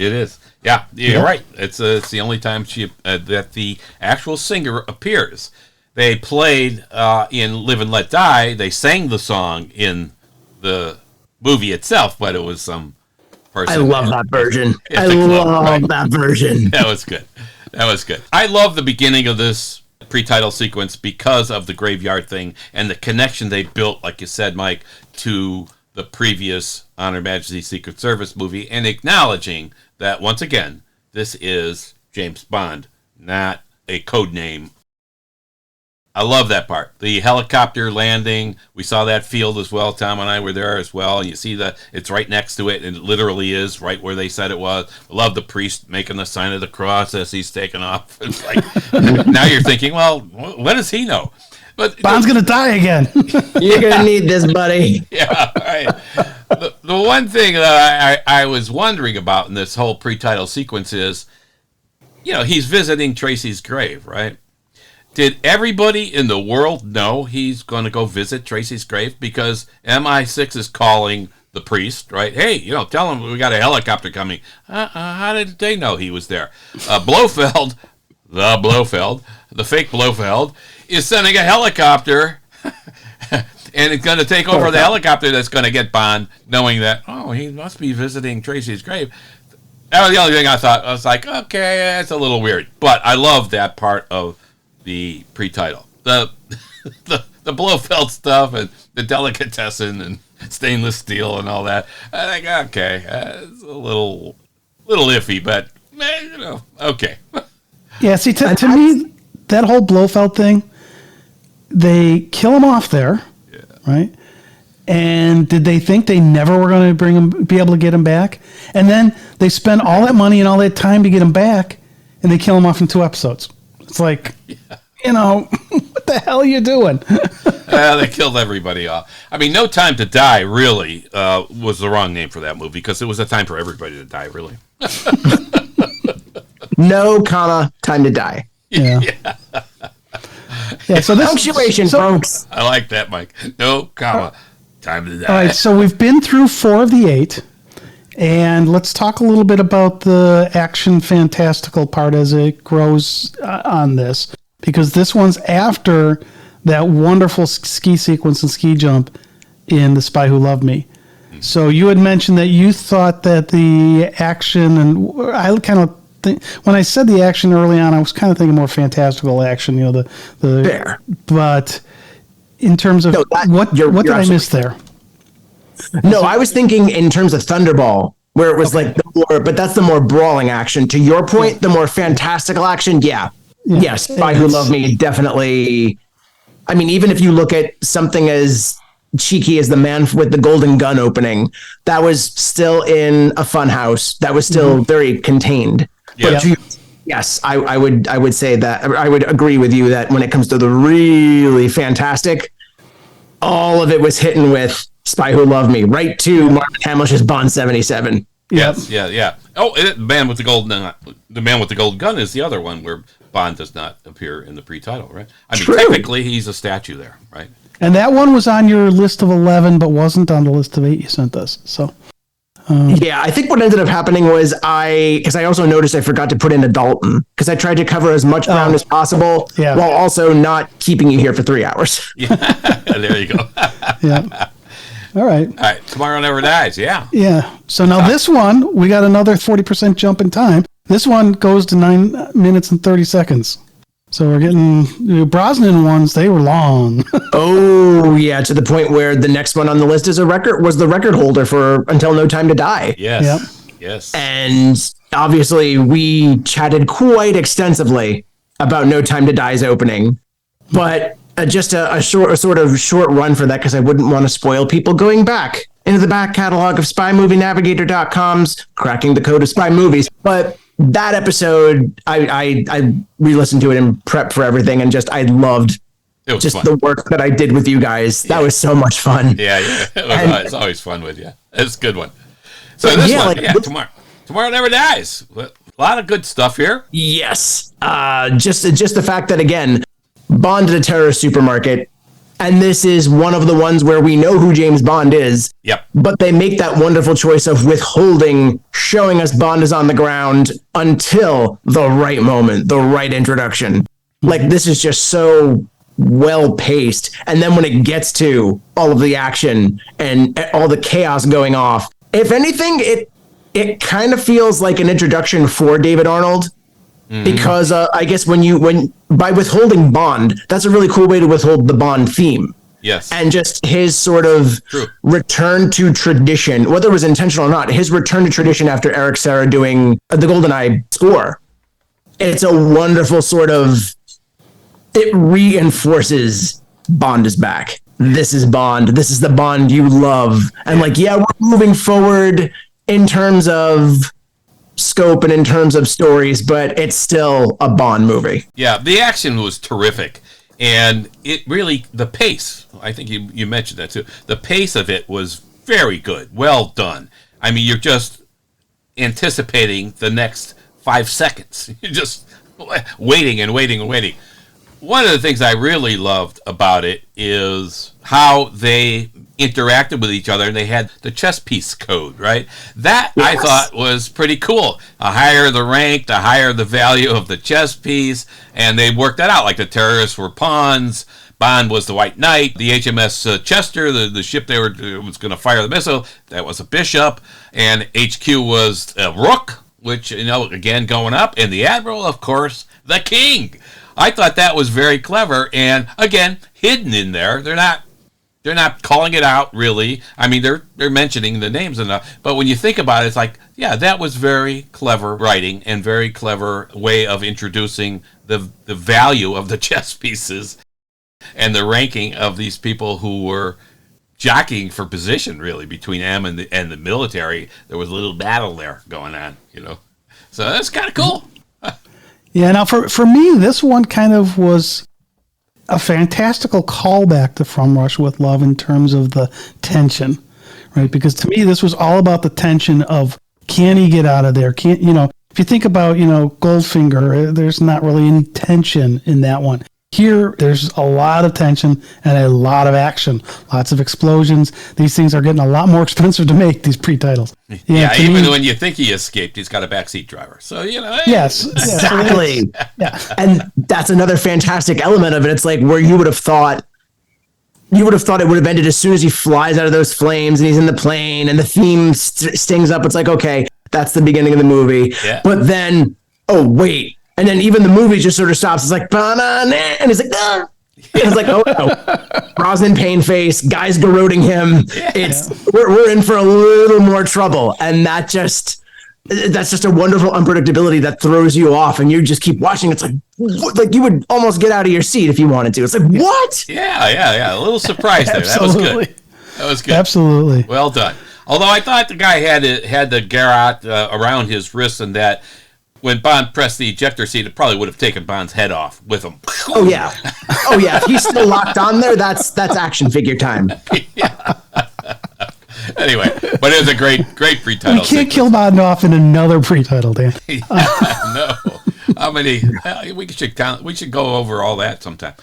Yeah, you're right. It's the only time that the actual singer appears. They played in Live and Let Die. They sang the song in the movie itself, but it was some person. I love that version. I love that version. That was good. I love the beginning of this pre-title sequence because of the graveyard thing and the connection they built, like you said, Mike, to the previous On Her Majesty's Secret Service movie, and acknowledging that, once again, this is James Bond, not a code name. I love that part. The helicopter landing, we saw that field as well. Tom and I were there as well. And you see that it's right next to it, and it literally is right where they said it was. I love the priest making the sign of the cross as he's taking off. It's like, now you're thinking, well, what does he know? But Bond's going to die again. You're going to need this, buddy. Yeah, right. The one thing that I was wondering about in this whole pre-title sequence is, he's visiting Tracy's grave, right? Did everybody in the world know he's going to go visit Tracy's grave? Because MI6 is calling the priest, right? Hey, tell him we got a helicopter coming. How did they know he was there? Blofeld, the fake Blofeld, is sending a helicopter and it's going to take over the helicopter that's going to get Bond, knowing that, he must be visiting Tracy's grave. That was the only thing I thought. I was like, okay, that's a little weird. But I love that part of the pre-title. The Blofeld stuff and the delicatessen and stainless steel and all that. I think, okay, it's a little iffy, but, okay. Yeah, see, to me, that whole Blofeld thing, they kill him off there, right? And did they think they never were going to be able to get him back? And then they spend all that money and all that time to get him back, and they kill him off in 2 episodes. It's like, what the hell are you doing? They killed everybody off. I mean, No Time to Die really was the wrong name for that movie, because it was a time for everybody to die, really. No, time to die. Yeah. So this punctuation, folks. I like that, Mike. No, time to die. All right, so we've been through 4 of the 8, and let's talk a little bit about the action fantastical part as it grows on this, because this one's after that wonderful ski sequence and ski jump in The Spy Who Loved Me. Mm-hmm. So you had mentioned that you thought that the action, and I kind of think, when I said the action early on, I was kind of thinking more fantastical action, the Fair. But in terms of what did I miss there? No, I was thinking in terms of Thunderball, where it was like but that's the more brawling action. To your point, the more fantastical action, yes, Spy Who Loved Me, definitely. I mean, even if you look at something as cheeky as The Man with the Golden Gun opening, that was still in a fun house. That was still very contained. Yeah. Yes, I would say that. I would agree with you that when it comes to the really fantastic, all of it was hitting with Spy Who Loved Me, right to Mark Hamillish's Bond 77. Yes, yeah. Oh, The Man with the Golden Gun is the other one where Bond does not appear in the pre-title, right? I mean, technically, he's a statue there, right? And that one was on your list of 11, but wasn't on the list of 8 you sent us. So, I think what ended up happening was because I also noticed I forgot to put in a Dalton, because I tried to cover as much ground as possible while also not keeping you here for 3 hours. Yeah, there you go. Yeah. All right. Tomorrow Never Dies. Yeah. Yeah. So now this one, we got another 40% jump in time. This one goes to 9 minutes and 30 seconds. So we're getting the Brosnan ones. They were long. Oh yeah, to the point where the next one on the list was the record holder for Until No Time to Die. Yes. Yep. Yes. And obviously we chatted quite extensively about No Time to Die's opening, but just a sort of short run for that, because I wouldn't want to spoil people going back into the back catalog of SpyMovieNavigator.com's Cracking the Code of Spy Movies. But that episode, I re-listened to it in prep for everything, and I loved It was just fun. the work that I did with you guys. That was so much fun. Yeah. It's always fun with you. It's a good one. So this one, tomorrow never dies. A lot of good stuff here. Yes. Just the fact that, again, Bond at a terrorist supermarket, and this is one of the ones where we know who James Bond is. Yep. But they make that wonderful choice of withholding, showing us Bond is on the ground until the right moment, the right introduction. Like, this is just so well paced. And then when it gets to all of the action and all the chaos going off, if anything, it kind of feels like an introduction for David Arnold. Because I guess when by withholding Bond, that's a really cool way to withhold the Bond theme. Yes. And just his sort of return to tradition, whether it was intentional or not, his return to tradition after Eric Serra doing the GoldenEye score. It's a wonderful sort of, it reinforces Bond is back. This is Bond. This is the Bond you love. And we're moving forward in terms of scope and in terms of stories, but it's still a Bond movie. Yeah, the action was terrific. And it really, the pace, I think you mentioned that too. The pace of it was very good. Well done. I mean, you're just anticipating the next 5 seconds. You're just waiting and waiting and waiting. One of the things I really loved about it is how they interacted with each other, and they had the chess piece code, right? That I thought was pretty cool. The higher the rank, the higher the value of the chess piece, and they worked that out. Like the terrorists were pawns, Bond was the white knight, the HMS Chester, the ship they was going to fire the missile, that was a bishop, and HQ was a rook, which, again, going up, and the admiral, of course, the king. I thought that was very clever, and again, hidden in there. They're not calling it out, really. I mean, they're mentioning the names enough. But when you think about it, it's like, yeah, that was very clever writing and very clever way of introducing the value of the chess pieces and the ranking of these people who were jockeying for position, really, between them and the military. There was a little battle there going on, So that's kind of cool. Yeah, now for me, this one kind of was a fantastical callback to From Russia with Love in terms of the tension, right? Because to me, this was all about the tension of, can he get out of there? If you think about, Goldfinger, there's not really any tension in that one. Here, there's a lot of tension and a lot of action, lots of explosions. These things are getting a lot more expensive to make, these pre-titles. Yeah, even when you think he escaped, he's got a backseat driver. So, Yes. Exactly. And that's another fantastic element of it. It's like where you would have thought it would have ended as soon as he flies out of those flames and he's in the plane and the theme stings up. It's like, okay, that's the beginning of the movie. Yeah. But then, oh, wait. And then even the movie just sort of stops. It's like, and he's like, ah. And it's like, oh no. Brosnan pain face, guys garroting him. We're in for a little more trouble. And that's just a wonderful unpredictability that throws you off, and you just keep watching. It's like you would almost get out of your seat if you wanted to. It's like, what? Yeah. A little surprise there. That was good. Absolutely. Well done. Although I thought the guy had the garrote around his wrist, and that when Bond pressed the ejector seat, it probably would have taken Bond's head off with him. Oh yeah. If he's still locked on there, that's action figure time. Anyway, but it was a great pre-title. We can't kill Bond off in another pre-title, Dan. No. How many? We should count. We should go over all that sometime.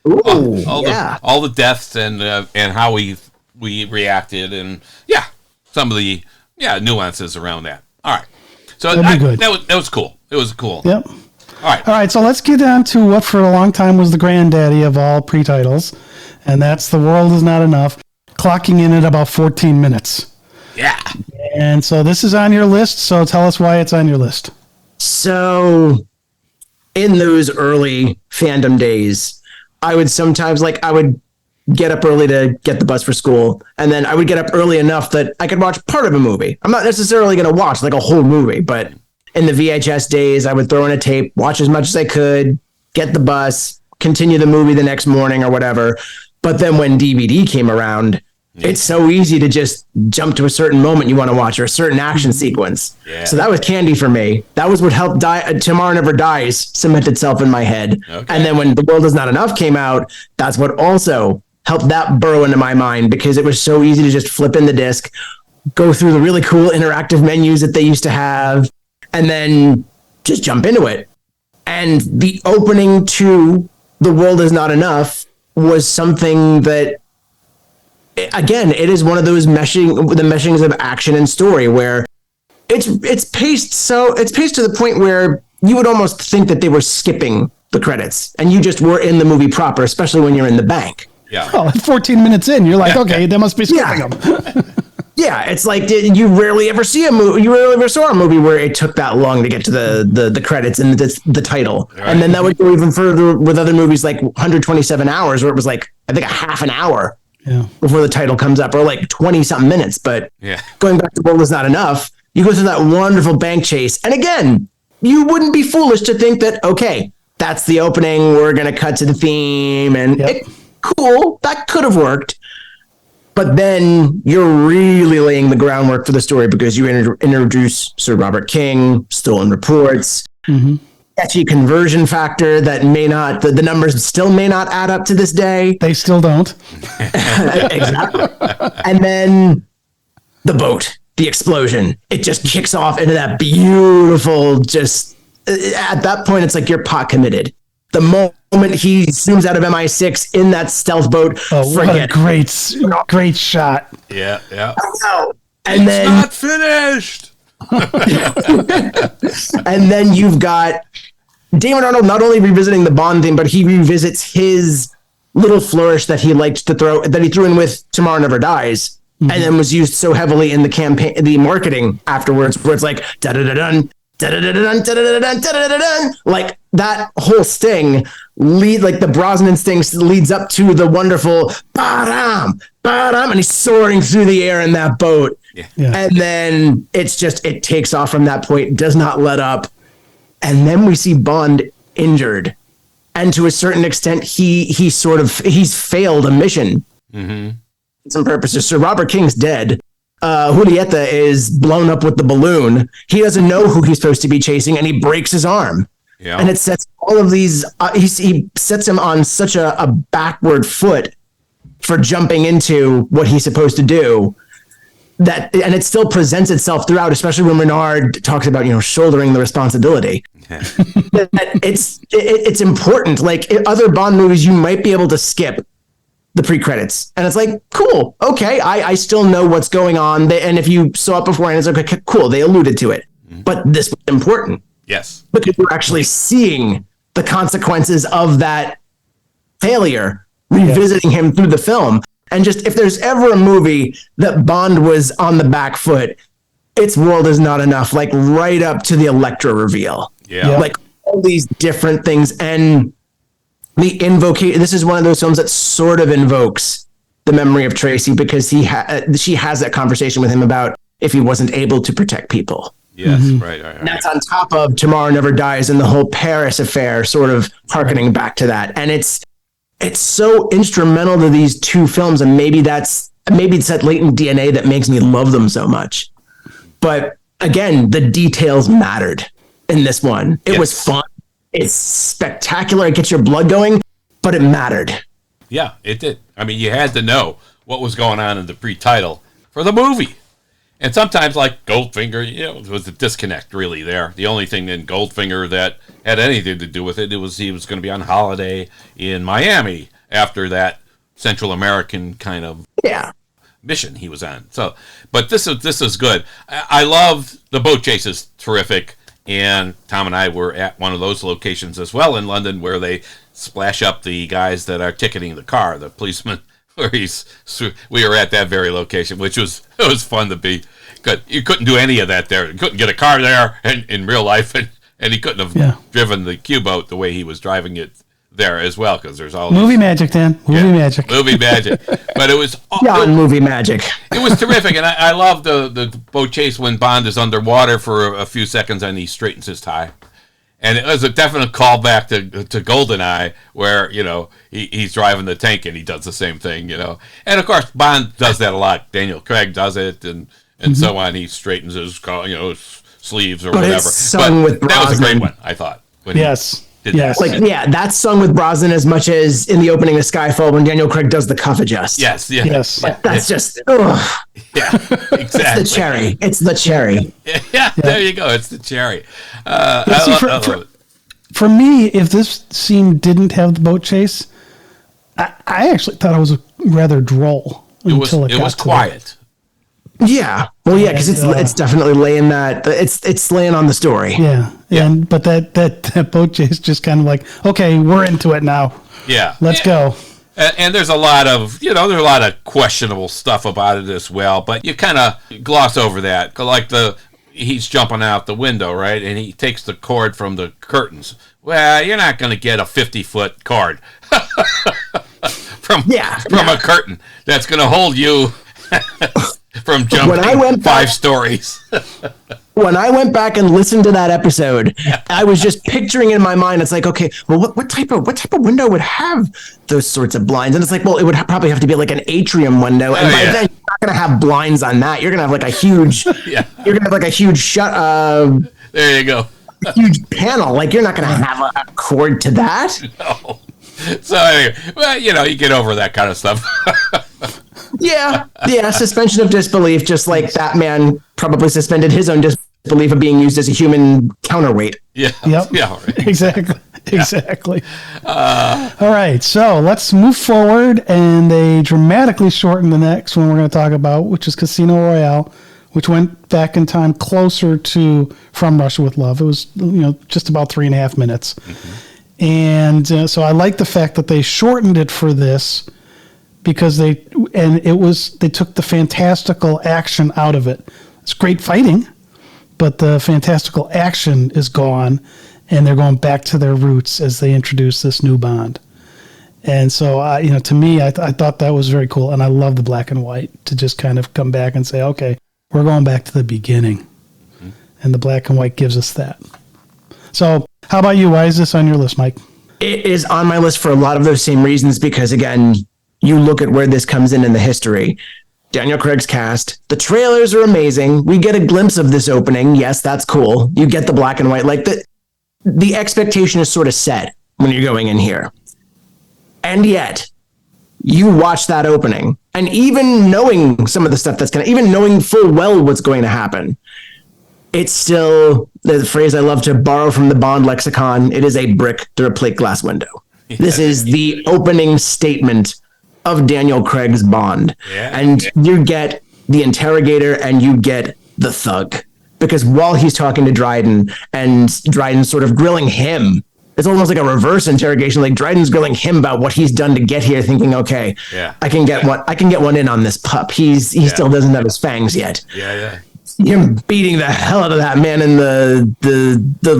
Ooh, all the deaths and how we reacted, and some of the nuances around that. All right. So that was cool. It was cool. Yep. All right. So let's get down to what for a long time was the granddaddy of all pre-titles, and that's The World Is Not Enough, clocking in at about 14 minutes. Yeah. And so this is on your list, so tell us why it's on your list. So in those early fandom days, I would sometimes get up early to get the bus for school, and then I would get up early enough that I could watch part of a movie. I'm not necessarily going to watch a whole movie, but in the VHS days, I would throw in a tape, watch as much as I could, get the bus, continue the movie the next morning or whatever. But then when DVD came around, It's so easy to just jump to a certain moment you want to watch or a certain action sequence. Yeah. So that was candy for me. That was what helped Tomorrow Never Dies cement itself in my head. Okay. And then when The World Is Not Enough came out, that's what also helped that burrow into my mind, because it was so easy to just flip in the disc, go through the really cool interactive menus that they used to have, and then just jump into it. And the opening to The World Is Not Enough was something that, again, it is one of those meshings of action and story where it's paced to the point where you would almost think that they were skipping the credits and you just were in the movie proper, especially when you're in the bank. Yeah. Oh, 14 minutes in, you're like, okay, they must be skipping them. Yeah, it's like you rarely ever see a movie. You rarely ever saw a movie where it took that long to get to the credits and the title, right. And then that would go even further with other movies like 127 Hours, where it was like I think a half an hour before the title comes up, or like 20-something minutes. But going back to World Is Not Enough, you go through that wonderful bank chase, and again, you wouldn't be foolish to think that okay, that's the opening. We're gonna cut to the theme, and cool, that could have worked. But then you're really laying the groundwork for the story because you introduce Sir Robert King, stolen reports, catchy conversion factor that may not, the numbers still may not add up to this day. They still don't. Exactly. And then the boat, the explosion, it just kicks off into that beautiful, just at that point, it's like you're pot committed. The moment he zooms out of MI6 in that stealth boat, what a great shot. Yeah. And it's not finished. And then you've got Damon Arnold not only revisiting the Bond theme, but he revisits his little flourish that he liked to throw, that he threw in with Tomorrow Never Dies, and then was used so heavily in the campaign, the marketing afterwards, where it's like da-da-da-dun, da-da-da-da-dun, da-da-da-dun, da-da-da-dun. Like that whole sting like the Brosnan sting leads up to the wonderful ba-dum, ba-dum, and he's soaring through the air in that boat. Yeah. And then it takes off from that point, does not let up. And then we see Bond injured. And to a certain extent, he's failed a mission. Some purposes. Sir Robert King's dead. Julieta is blown up with the balloon. He doesn't know who he's supposed to be chasing, and he breaks his arm. Yeah. And it sets all of these, he sets him on such a backward foot for jumping into what he's supposed to do. And it still presents itself throughout, especially when Renard talks about, shouldering the responsibility. It's important. Like in other Bond movies, you might be able to skip the pre-credits, and it's like, cool, okay, I still know what's going on. And if you saw it beforehand, it's like, okay, cool, they alluded to it. But this was important. Yes. Because we're actually seeing the consequences of that failure, revisiting him through the film. And just, if there's ever a movie that Bond was on the back foot, it's World Is Not Enough, like right up to the Elektra reveal. Yeah. Like all these different things. And the invocation, this is one of those films that sort of invokes the memory of Tracy, because she has that conversation with him about if he wasn't able to protect people. Yes, right. And that's on top of Tomorrow Never Dies and the whole Paris affair, sort of harkening back to that. And it's so instrumental to these two films, and maybe it's that latent DNA that makes me love them so much. But again, the details mattered in this one. It was fun. It's spectacular. It gets your blood going, but it mattered. Yeah, it did. I mean, you had to know what was going on in the pre-title for the movie. And sometimes, like Goldfinger, it was a disconnect really there. The only thing in Goldfinger that had anything to do with it was he was going to be on holiday in Miami after that Central American kind of mission he was on. So, but this is good. I love the boat chase is terrific. And Tom and I were at one of those locations as well in London, where they splash up the guys that are ticketing the car, the policeman. We were at that very location, which was fun to be. You couldn't do any of that there. You couldn't get a car there in real life, and he couldn't have driven the Q-boat the way he was driving it there as well, because there's all movie magic, Dan. Movie magic. But it was movie magic. It was terrific, and I love the boat chase when Bond is underwater for a few seconds and he straightens his tie. And it was a definite callback to GoldenEye, where, he's driving the tank and he does the same thing, And of course, Bond does that a lot. Daniel Craig does it, and so on. He straightens his, his sleeves or whatever. It's sung with that was a great Brosnan. one, I thought. Yes. Yes. That's sung with Brosnan as much as in the opening of Skyfall when Daniel Craig does the cuff adjust. Yes. That's just, ugh. Yeah, exactly. It's the cherry. It's the cherry. Yeah, there you go. It's the cherry. For me, if this scene didn't have the boat chase, I actually thought it was rather droll. It was quiet. Yeah. Well, yeah, because it's definitely laying that. It's laying on the story. Yeah. But that boat chase just kind of like, okay, we're into it now. Yeah. Let's go. And there's a lot of, there's a lot of questionable stuff about it as well, but you kind of gloss over that. Like he's jumping out the window, right? And he takes the cord from the curtains. Well, you're not going to get a 50-foot cord from a curtain that's going to hold you from jumping 5 stories. When I went back and listened to that episode, I was just picturing in my mind, it's like, okay, well, what type of window would have those sorts of blinds? And it's like, well, it would probably have to be like an atrium window. And by then, you're not going to have blinds on that. You're going to have like a huge, you're going to have like a huge there you go. Huge panel. Like, you're not going to have a cord to that. No. So anyway, well, you get over that kind of stuff. Yeah, suspension of disbelief, just like that man probably suspended his own disbelief of being used as a human counterweight. Yeah. Yep. Yeah. Right. Exactly. All right, so let's move forward, and they dramatically shorten the next one we're going to talk about, which is Casino Royale, which went back in time closer to From Russia with Love. It was just about 3.5 minutes, and so I like the fact that they shortened it for this. Because they took the fantastical action out of it. It's great fighting, but the fantastical action is gone, and they're going back to their roots as they introduce this new Bond. And so, to me, I thought that was very cool, and I love the black and white to just kind of come back and say, okay, we're going back to the beginning, and the black and white gives us that. So, how about you? Why is this on your list, Mike? It is on my list for a lot of those same reasons, because again, you look at where this comes in the history. Daniel Craig's cast. The trailers are amazing. We get a glimpse of this opening. Yes, that's cool. You get the black and white. Like the expectation is sort of set when you're going in here. And yet, you watch that opening, and even knowing some of the stuff even knowing full well what's going to happen, it's still the phrase I love to borrow from the Bond lexicon. It is a brick through a plate glass window. This is the opening statement of Daniel Craig's Bond. And you get the interrogator and you get the thug. Because while he's talking to Dryden and Dryden's sort of grilling him, it's almost like a reverse interrogation. Like Dryden's grilling him about what he's done to get here, thinking, okay, I can get one in on this pup. He still doesn't have his fangs yet. Him beating the hell out of that man in the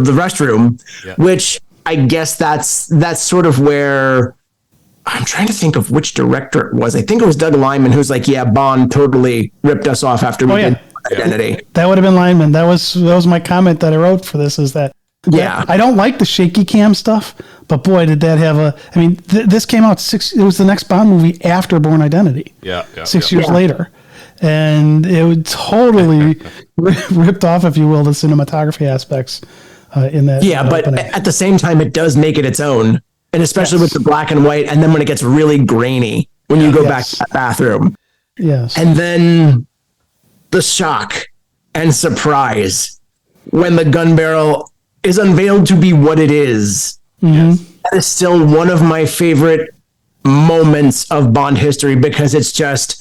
restroom, which I guess that's sort of where I'm trying to think of which director it was. I think it was Doug Liman who's like, Bond totally ripped us off after we did Identity. That would have been Liman. That was my comment that I wrote for this, is that I don't like the shaky cam stuff, but boy, did that have this came out it was the next Bond movie after Bourne Identity. 6 years later. And it would totally ripped off, if you will, the cinematography aspects in that. But opening. At the same time, it does make it its own. And especially with the black and white, and then when it gets really grainy, when you go back to that bathroom. Yes. And then the shock and surprise when the gun barrel is unveiled to be what it is. That is still one of my favorite moments of Bond history, because it's just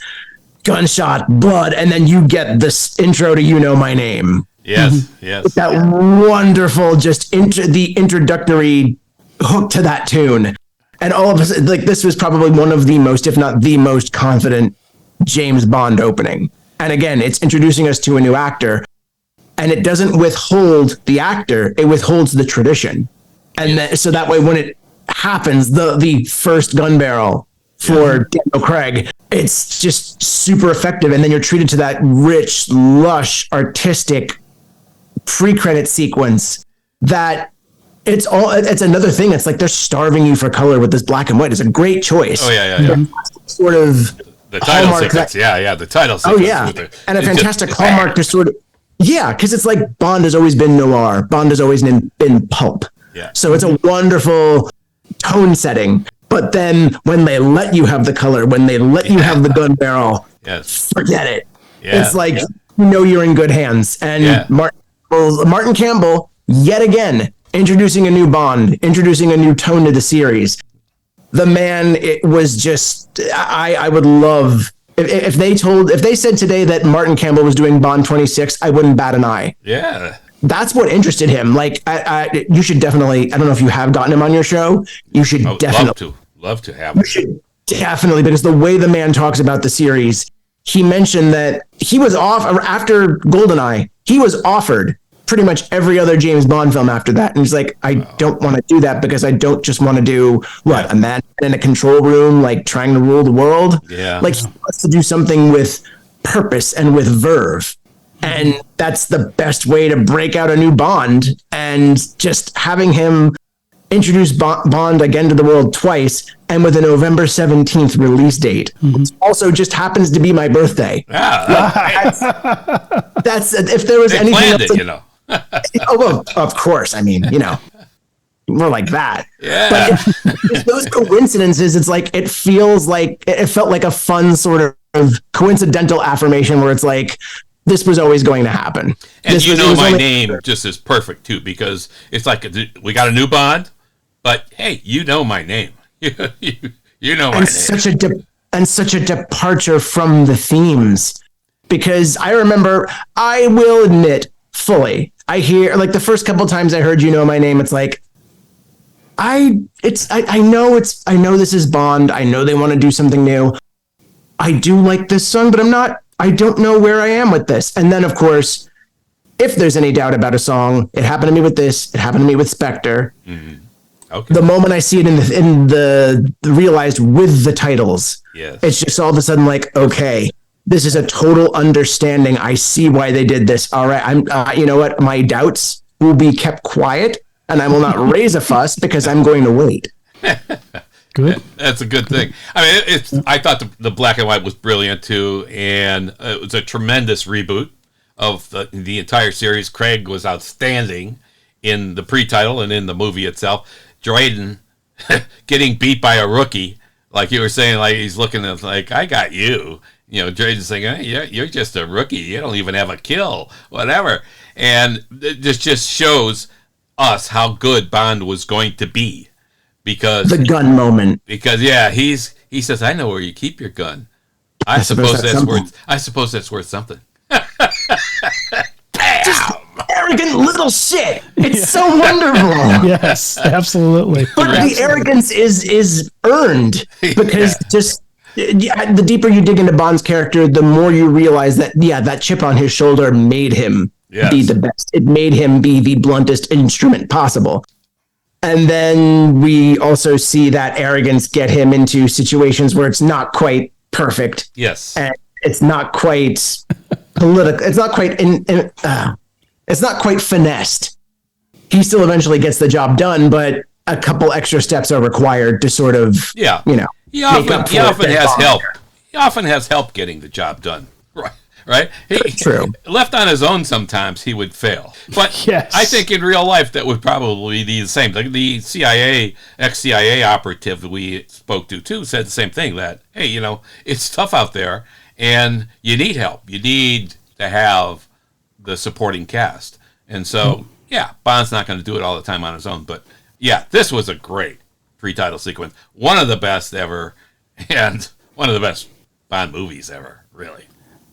gunshot, blood, and then you get this intro to You Know My Name. Yes. That wonderful, just the introductory hook to that tune. And all of us, like, this was probably one of the most, if not the most confident James Bond opening. And again, it's introducing us to a new actor, and it doesn't withhold the actor, it withholds the tradition. And so that way, when it happens, the first gun barrel for Daniel Craig, it's just super effective. And then you're treated to that rich, lush, artistic pre-credit sequence that it's another thing. It's like they're starving you for color with this black and white. It's a great choice. Oh yeah. Sort of the title sequence. The title sequence. Oh yeah, and a fantastic hallmark to sort of because it's like Bond has always been noir. Bond has always been pulp. Yeah. So it's a wonderful tone setting. But then when they let you have the color, when they let you have the gun barrel, forget it. Yeah. It's like you're in good hands. And Martin Campbell, yet again, introducing a new Bond, introducing a new tone to the series. The man, it was just, I would love, if they said today that Martin Campbell was doing Bond 26, I wouldn't bat an eye. Yeah. That's what interested him. Like, you should definitely, I don't know if you have gotten him on your show. You should definitely. Love to have him. You should definitely, because the way the man talks about the series, he mentioned that he was off after GoldenEye. He was offered pretty much every other James Bond film after that. And he's like, I don't want to do that because I don't just want to do a man in a control room, like trying to rule the world. Yeah. Like he wants to do something with purpose and with verve. And that's the best way to break out a new Bond. And just having him introduce Bond again to the world twice and with a November 17th release date. Which also just happens to be my birthday. That's if there was anything else, well, of course. I mean, more like that. Yeah. But if those coincidences, it's like it felt like a fun sort of coincidental affirmation where it's like this was always going to happen. And my name just is perfect too, because it's like we got a new Bond, but hey, my name. you know my name. Such a departure from the themes, because I remember, I will admit fully, I hear like the first couple times I heard my name, it's like I know this is Bond. I know they want to do something new. I do like this song, but I don't know where I am with this. And then of course, if there's any doubt about a song, it happened to me with this, it happened to me with Spectre. Mm-hmm. Okay. The moment I see it in the realized with the titles, it's just all of a sudden like, okay, this is a total understanding. I see why they did this. All right, I'm. You know what? My doubts will be kept quiet, and I will not raise a fuss because I'm going to wait. Good. That's a good thing. I mean, I thought the black and white was brilliant too, and it was a tremendous reboot of the entire series. Craig was outstanding in the pre-title and in the movie itself. Drayden getting beat by a rookie, like you were saying, like he's looking at like, I got you. Drayden's saying, hey, you're just a rookie. You don't even have a kill, whatever. And this just shows us how good Bond was going to be, because the gun moment. Because he says, I know where you keep your gun. I suppose that's worth something. Just arrogant little shit. It's so wonderful. Yes, absolutely. But the arrogance is earned, because the deeper you dig into Bond's character, the more you realize that that chip on his shoulder made him be the best. It made him be the bluntest instrument possible. And then we also see that arrogance get him into situations where it's not quite perfect. Yes. And it's not quite political. It's not quite it's not quite finessed. He still eventually gets the job done, but a couple extra steps are required to sort of, He often has help. He often has help getting the job done. Right? True. Left on his own, sometimes he would fail. But I think in real life that would probably be the same. Like the ex-CIA operative we spoke to too said the same thing, that, hey, it's tough out there and you need help. You need to have the supporting cast. And so, Bond's not going to do it all the time on his own. But this was a great pre-title sequence. One of the best ever, and one of the best Bond movies ever, really.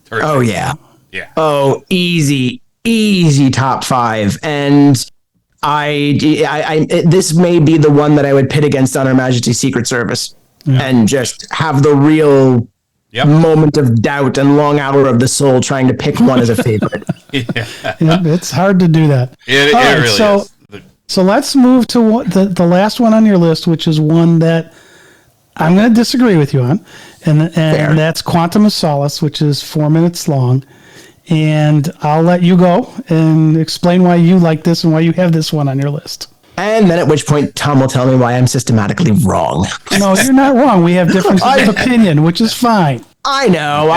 Terrific. Oh, yeah. Yeah. Oh, easy top 5. And this may be the one that I would pit against On Her Majesty's Secret Service and just have the real moment of doubt and long hour of the soul trying to pick one as a favorite. It's hard to do that. It really is. So let's move to the last one on your list, which is one that I'm going to disagree with you on. And that's Quantum of Solace, which is 4 minutes long. And I'll let you go and explain why you like this and why you have this one on your list. And then at which point Tom will tell me why I'm systematically wrong. No, you're not wrong. We have differences of opinion, which is fine. I know.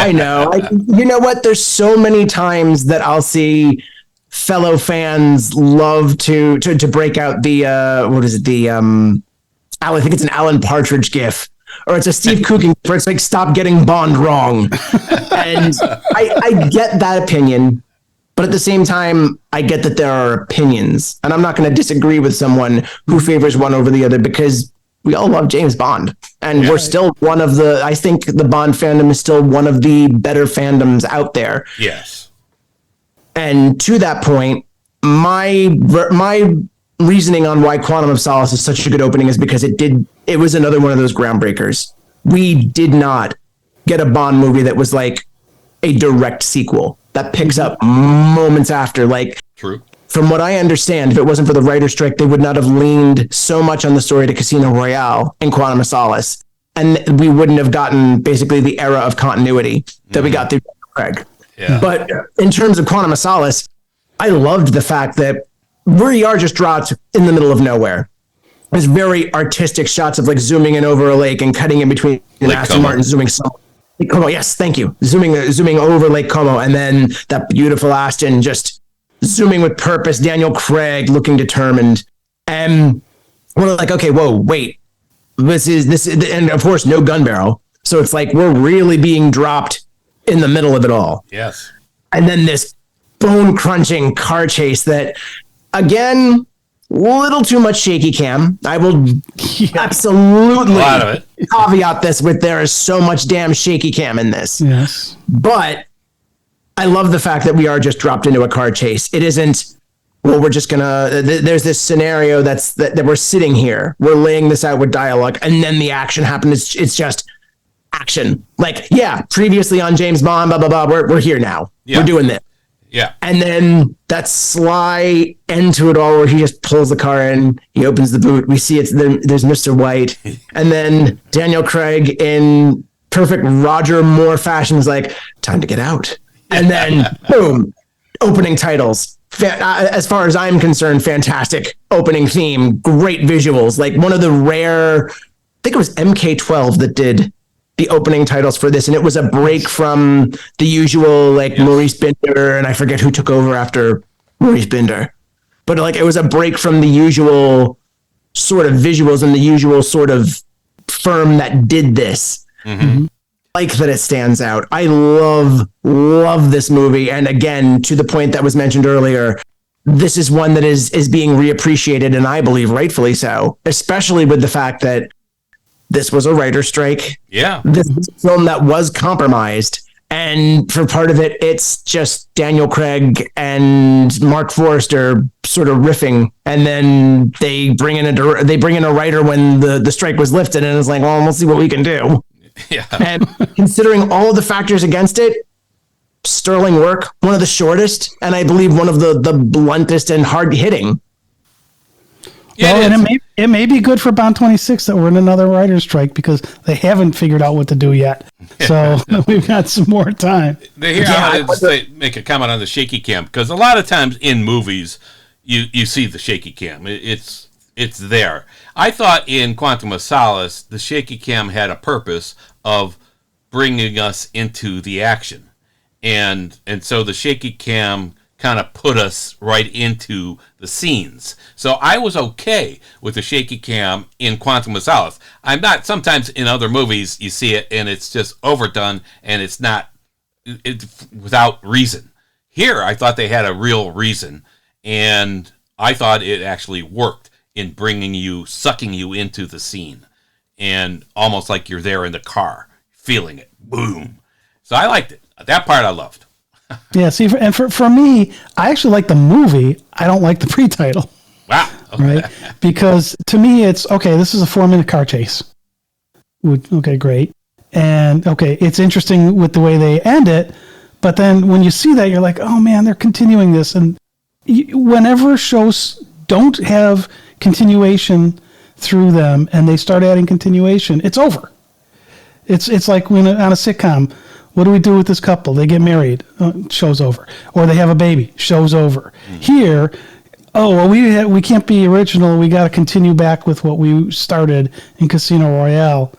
You know what? There's so many times that I'll see fellow fans love to break out the what is it? The I think it's an Alan Partridge gif, or it's a Steve Coogan where it's like, stop getting Bond wrong. And I get that opinion, but at the same time, I get that there are opinions, and I'm not going to disagree with someone who favors one over the other, because we all love James Bond, and we're still one of the, I think the Bond fandom is still one of the better fandoms out there. Yes. And to that point, my reasoning on why Quantum of Solace is such a good opening is because it was another one of those groundbreakers. We did not get a Bond movie that was like a direct sequel that picks up moments after. Like, true. From what I understand, if it wasn't for the writer's strike, they would not have leaned so much on the story to Casino Royale and Quantum of Solace, and we wouldn't have gotten basically the era of continuity that we got through Craig. Yeah. But in terms of Quantum of Solace, I loved the fact that we are just dropped in the middle of nowhere. There's very artistic shots of like zooming in over a lake and cutting in between Aston Martin, zooming Lake Como. Yes, thank you. Zooming over Lake Como, and then that beautiful Aston just zooming with purpose. Daniel Craig looking determined, and we're like, okay, whoa, wait, this is, and of course, no gun barrel. So it's like we're really being dropped in the middle of it all. Yes. And then this bone crunching car chase that, again, little too much shaky cam. I will absolutely a lot of it. Caveat this with there is so much damn shaky cam in this. Yes. But I love the fact that we are just dropped into a car chase. It isn't, well, we're just gonna, there's this scenario that we're sitting here. We're laying this out with dialogue, and then the action happens. It's just action. Like, yeah, previously on James Bond, blah, blah, blah. We're here now. Yeah. We're doing this. Yeah. And then that sly end to it all where he just pulls the car in, he opens the boot, we see there's Mr. White, and then Daniel Craig in perfect Roger Moore fashion is like, time to get out. And then, boom, opening titles. As far as I'm concerned, fantastic opening theme, great visuals. Like one of the rare, I think it was MK12 that did the opening titles for this, and it was a break from the usual, like, yes, Maurice Binder, and I forget who took over after Maurice Binder, but like it was a break from the usual sort of visuals and the usual sort of firm that did this. Mm-hmm. Like that it stands out. I love this movie, and again, to the point that was mentioned earlier, this is one that is being reappreciated, and I believe rightfully so, especially with the fact that this was a writer's strike. Yeah. This is a film that was compromised. And for part of it, it's just Daniel Craig and Mark Forrester sort of riffing. And then they bring in a writer when the strike was lifted, and it's like, well, we'll see what we can do. Yeah. And considering all of the factors against it, sterling work, one of the shortest, and I believe one of the bluntest and hard hitting. Yeah, well, and it may be good for Bond 26 that we're in another writer's strike because they haven't figured out what to do yet. So we've got some more time. Here, I want to make a comment on the shaky cam, because a lot of times in movies, you see the shaky cam. It's there. I thought in Quantum of Solace, the shaky cam had a purpose of bringing us into the action. And so the shaky cam kind of put us right into the scenes. So I was okay with the shaky cam in Quantum of Solace. I'm not, sometimes in other movies you see it and it's just overdone and it's not without reason. Here I thought they had a real reason, and I thought it actually worked in bringing you, sucking you into the scene, and almost like you're there in the car, feeling it. Boom. So I liked it. That part I loved. Yeah, see, for me, I actually like the movie. I don't like the pre-title. Wow. Okay. Right? Because to me, it's, okay, this is a 4-minute car chase. Okay, great. And, okay, it's interesting with the way they end it, but then when you see that, you're like, oh, man, they're continuing this. And whenever shows don't have continuation through them and they start adding continuation, it's over. It's like when on a sitcom, what do we do with this couple? They get married, show's over. Or they have a baby, show's over. Here, oh, well, we can't be original. We got to continue back with what we started in Casino Royale.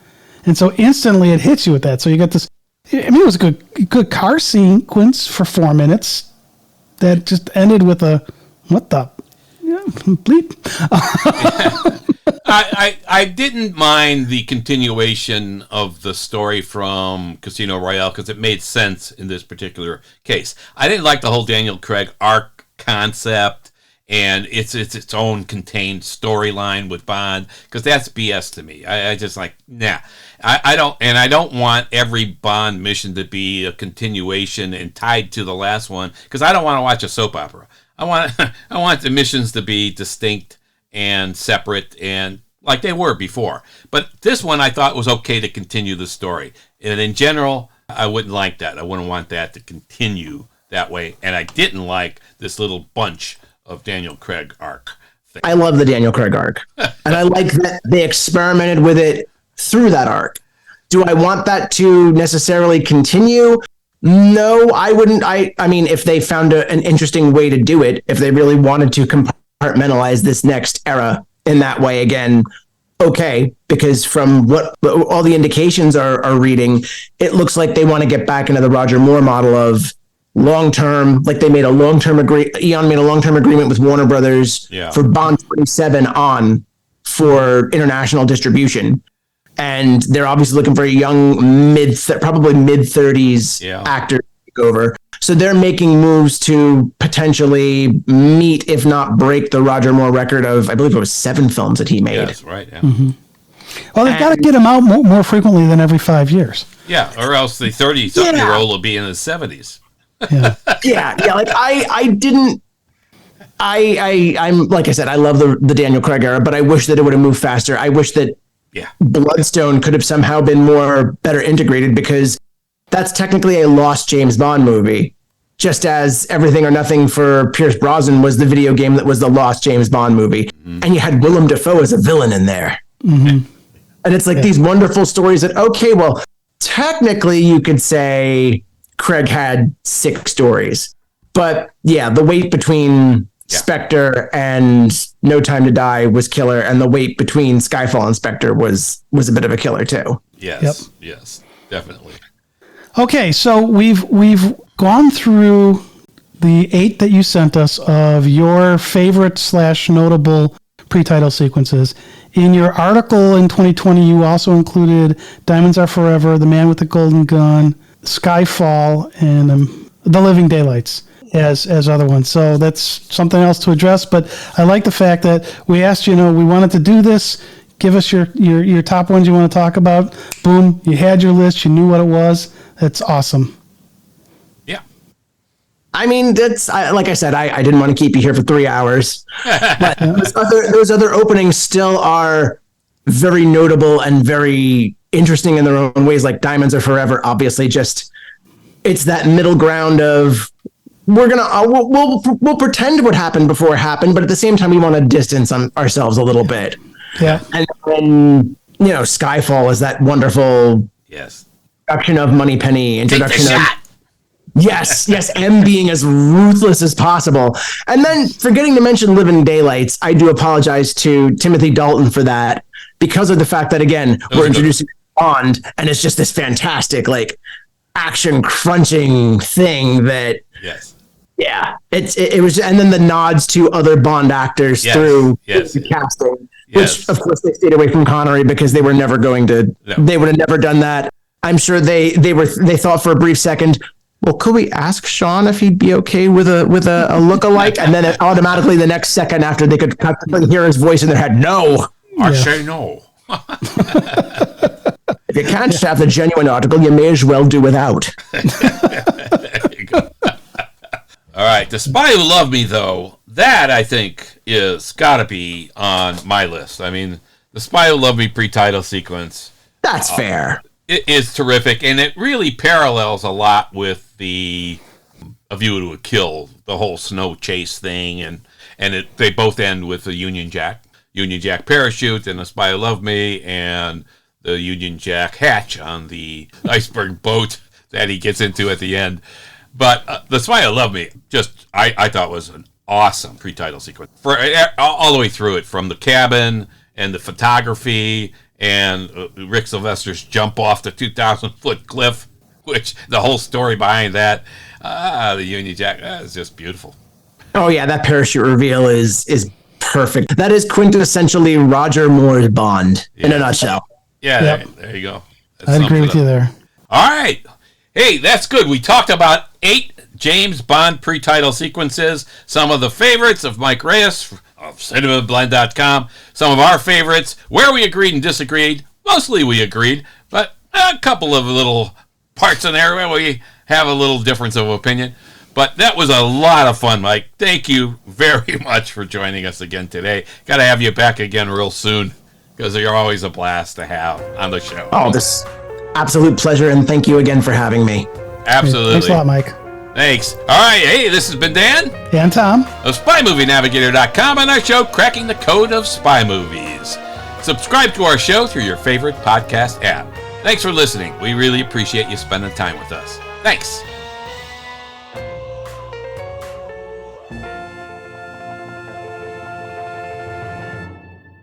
And so instantly it hits you with that. So you got this, I mean, it was a good car sequence for 4 minutes that just ended with a, what the, bleep. I didn't mind the continuation of the story from Casino Royale because it made sense in this particular case. I didn't like the whole Daniel Craig arc concept and its own contained storyline with Bond because that's BS to me. I just like, nah. I don't want every Bond mission to be a continuation and tied to the last one because I don't want to watch a soap opera. I want the missions to be distinct and separate and like they were before. But this one I thought was okay to continue the story. And in general, I wouldn't like that. I wouldn't want that to continue that way. And I didn't like this little bunch of Daniel Craig arc thing. I love the Daniel Craig arc. And I like that they experimented with it through that arc. Do I want that to necessarily continue? No, I wouldn't. I mean, if they found an interesting way to do it, if they really wanted to compartmentalize this next era in that way again, okay, because from what all the indications are reading, it looks like they want to get back into the Roger Moore model of long-term, like they made a long-term Eon made a long-term agreement with Warner Brothers for Bond 27 on for international distribution. And they're obviously looking for a young probably mid-30s actor to take over. So they're making moves to potentially meet, if not break, the Roger Moore record of, I believe it was 7 films that he made. Yes, right. Yeah. Mm-hmm. Well, they've got to get him out more frequently than every 5 years. Yeah, or else the 30-something-year-old will be in his 70s. Yeah. yeah. Like I'm like I said, I love the Daniel Craig era, but I wish that it would have moved faster. I wish that Bloodstone could have somehow been better integrated because that's technically a lost James Bond movie. Just as Everything or Nothing for Pierce Brosnan was the video game that was the lost James Bond movie. Mm-hmm. And you had Willem Dafoe as a villain in there. Mm-hmm. And it's like these wonderful stories that, okay, well, technically you could say Craig had 6 stories. But yeah, the wait between Spectre and No Time to Die was killer, and the wait between Skyfall and Spectre was a bit of a killer too. Yes, yes, definitely. Okay, so we've gone through the 8 that you sent us of your favorite / notable pre-title sequences. In your article in 2020, you also included Diamonds Are Forever, The Man with the Golden Gun, Skyfall, and The Living Daylights as other ones. So that's something else to address. But I like the fact that we asked you, we wanted to do this. Give us your top ones you want to talk about. Boom, you had your list. You knew what it was. That's awesome. Yeah. I mean, like I said, I didn't want to keep you here for 3 hours. But those other openings still are very notable and very interesting in their own ways. Like Diamonds Are Forever, obviously, it's that middle ground of we'll pretend what happened before it happened, but at the same time we want to distance ourselves a little bit. Yeah. And then Skyfall is that wonderful introduction of Moneypenny, introduction of yes, M being as ruthless as possible. And then forgetting to mention Living Daylights, I do apologize to Timothy Dalton for that because of the fact that again we're introducing Bond and it's just this fantastic like action crunching thing that it was, and then the nods to other Bond actors through the casting, which of course they stayed away from Connery because they were never going to. No. They would have never done that. I'm sure they thought for a brief second, well, could we ask Sean if he'd be okay with a lookalike? And then automatically the next second after they could hear his voice in their head, no, I say no. If you can't have the genuine article, you may as well do without. There you go. All right, The Spy Who Loved Me, though, that I think is got to be on my list. I mean, The Spy Who Loved Me pre-title sequence. That's fair. It is terrific, and it really parallels a lot with the A View to a Kill, the whole snow chase thing, and they both end with the Union Jack parachute and The Spy Who Loved Me, and the Union Jack hatch on the iceberg boat that he gets into at the end. But The Spy Who Loved Me, I thought was an awesome pre-title sequence for all the way through it, from the cabin and the photography and Rick Sylvester's jump off the 2,000-foot cliff, which the whole story behind that, the Union Jack, is just beautiful. Oh yeah, that parachute reveal is perfect. That is quintessentially Roger Moore's Bond in a nutshell. Yeah, Yep. there you go. I agree with you there. All right. Hey, that's good. We talked about 8 James Bond pre-title sequences, some of the favorites of Mike Reyes of cinemablend.com, some of our favorites, where we agreed and disagreed. Mostly we agreed, but a couple of little parts in there where we have a little difference of opinion. But that was a lot of fun, Mike. Thank you very much for joining us again today. Got to have you back again real soon, because you're always a blast to have on the show. Oh, this absolute pleasure, and thank you again for having me. Absolutely. Thanks a lot, Mike. Thanks. All right. Hey, this has been Dan And Tom. of SpyMovieNavigator.com and our show, Cracking the Code of Spy Movies. Subscribe to our show through your favorite podcast app. Thanks for listening. We really appreciate you spending time with us. Thanks.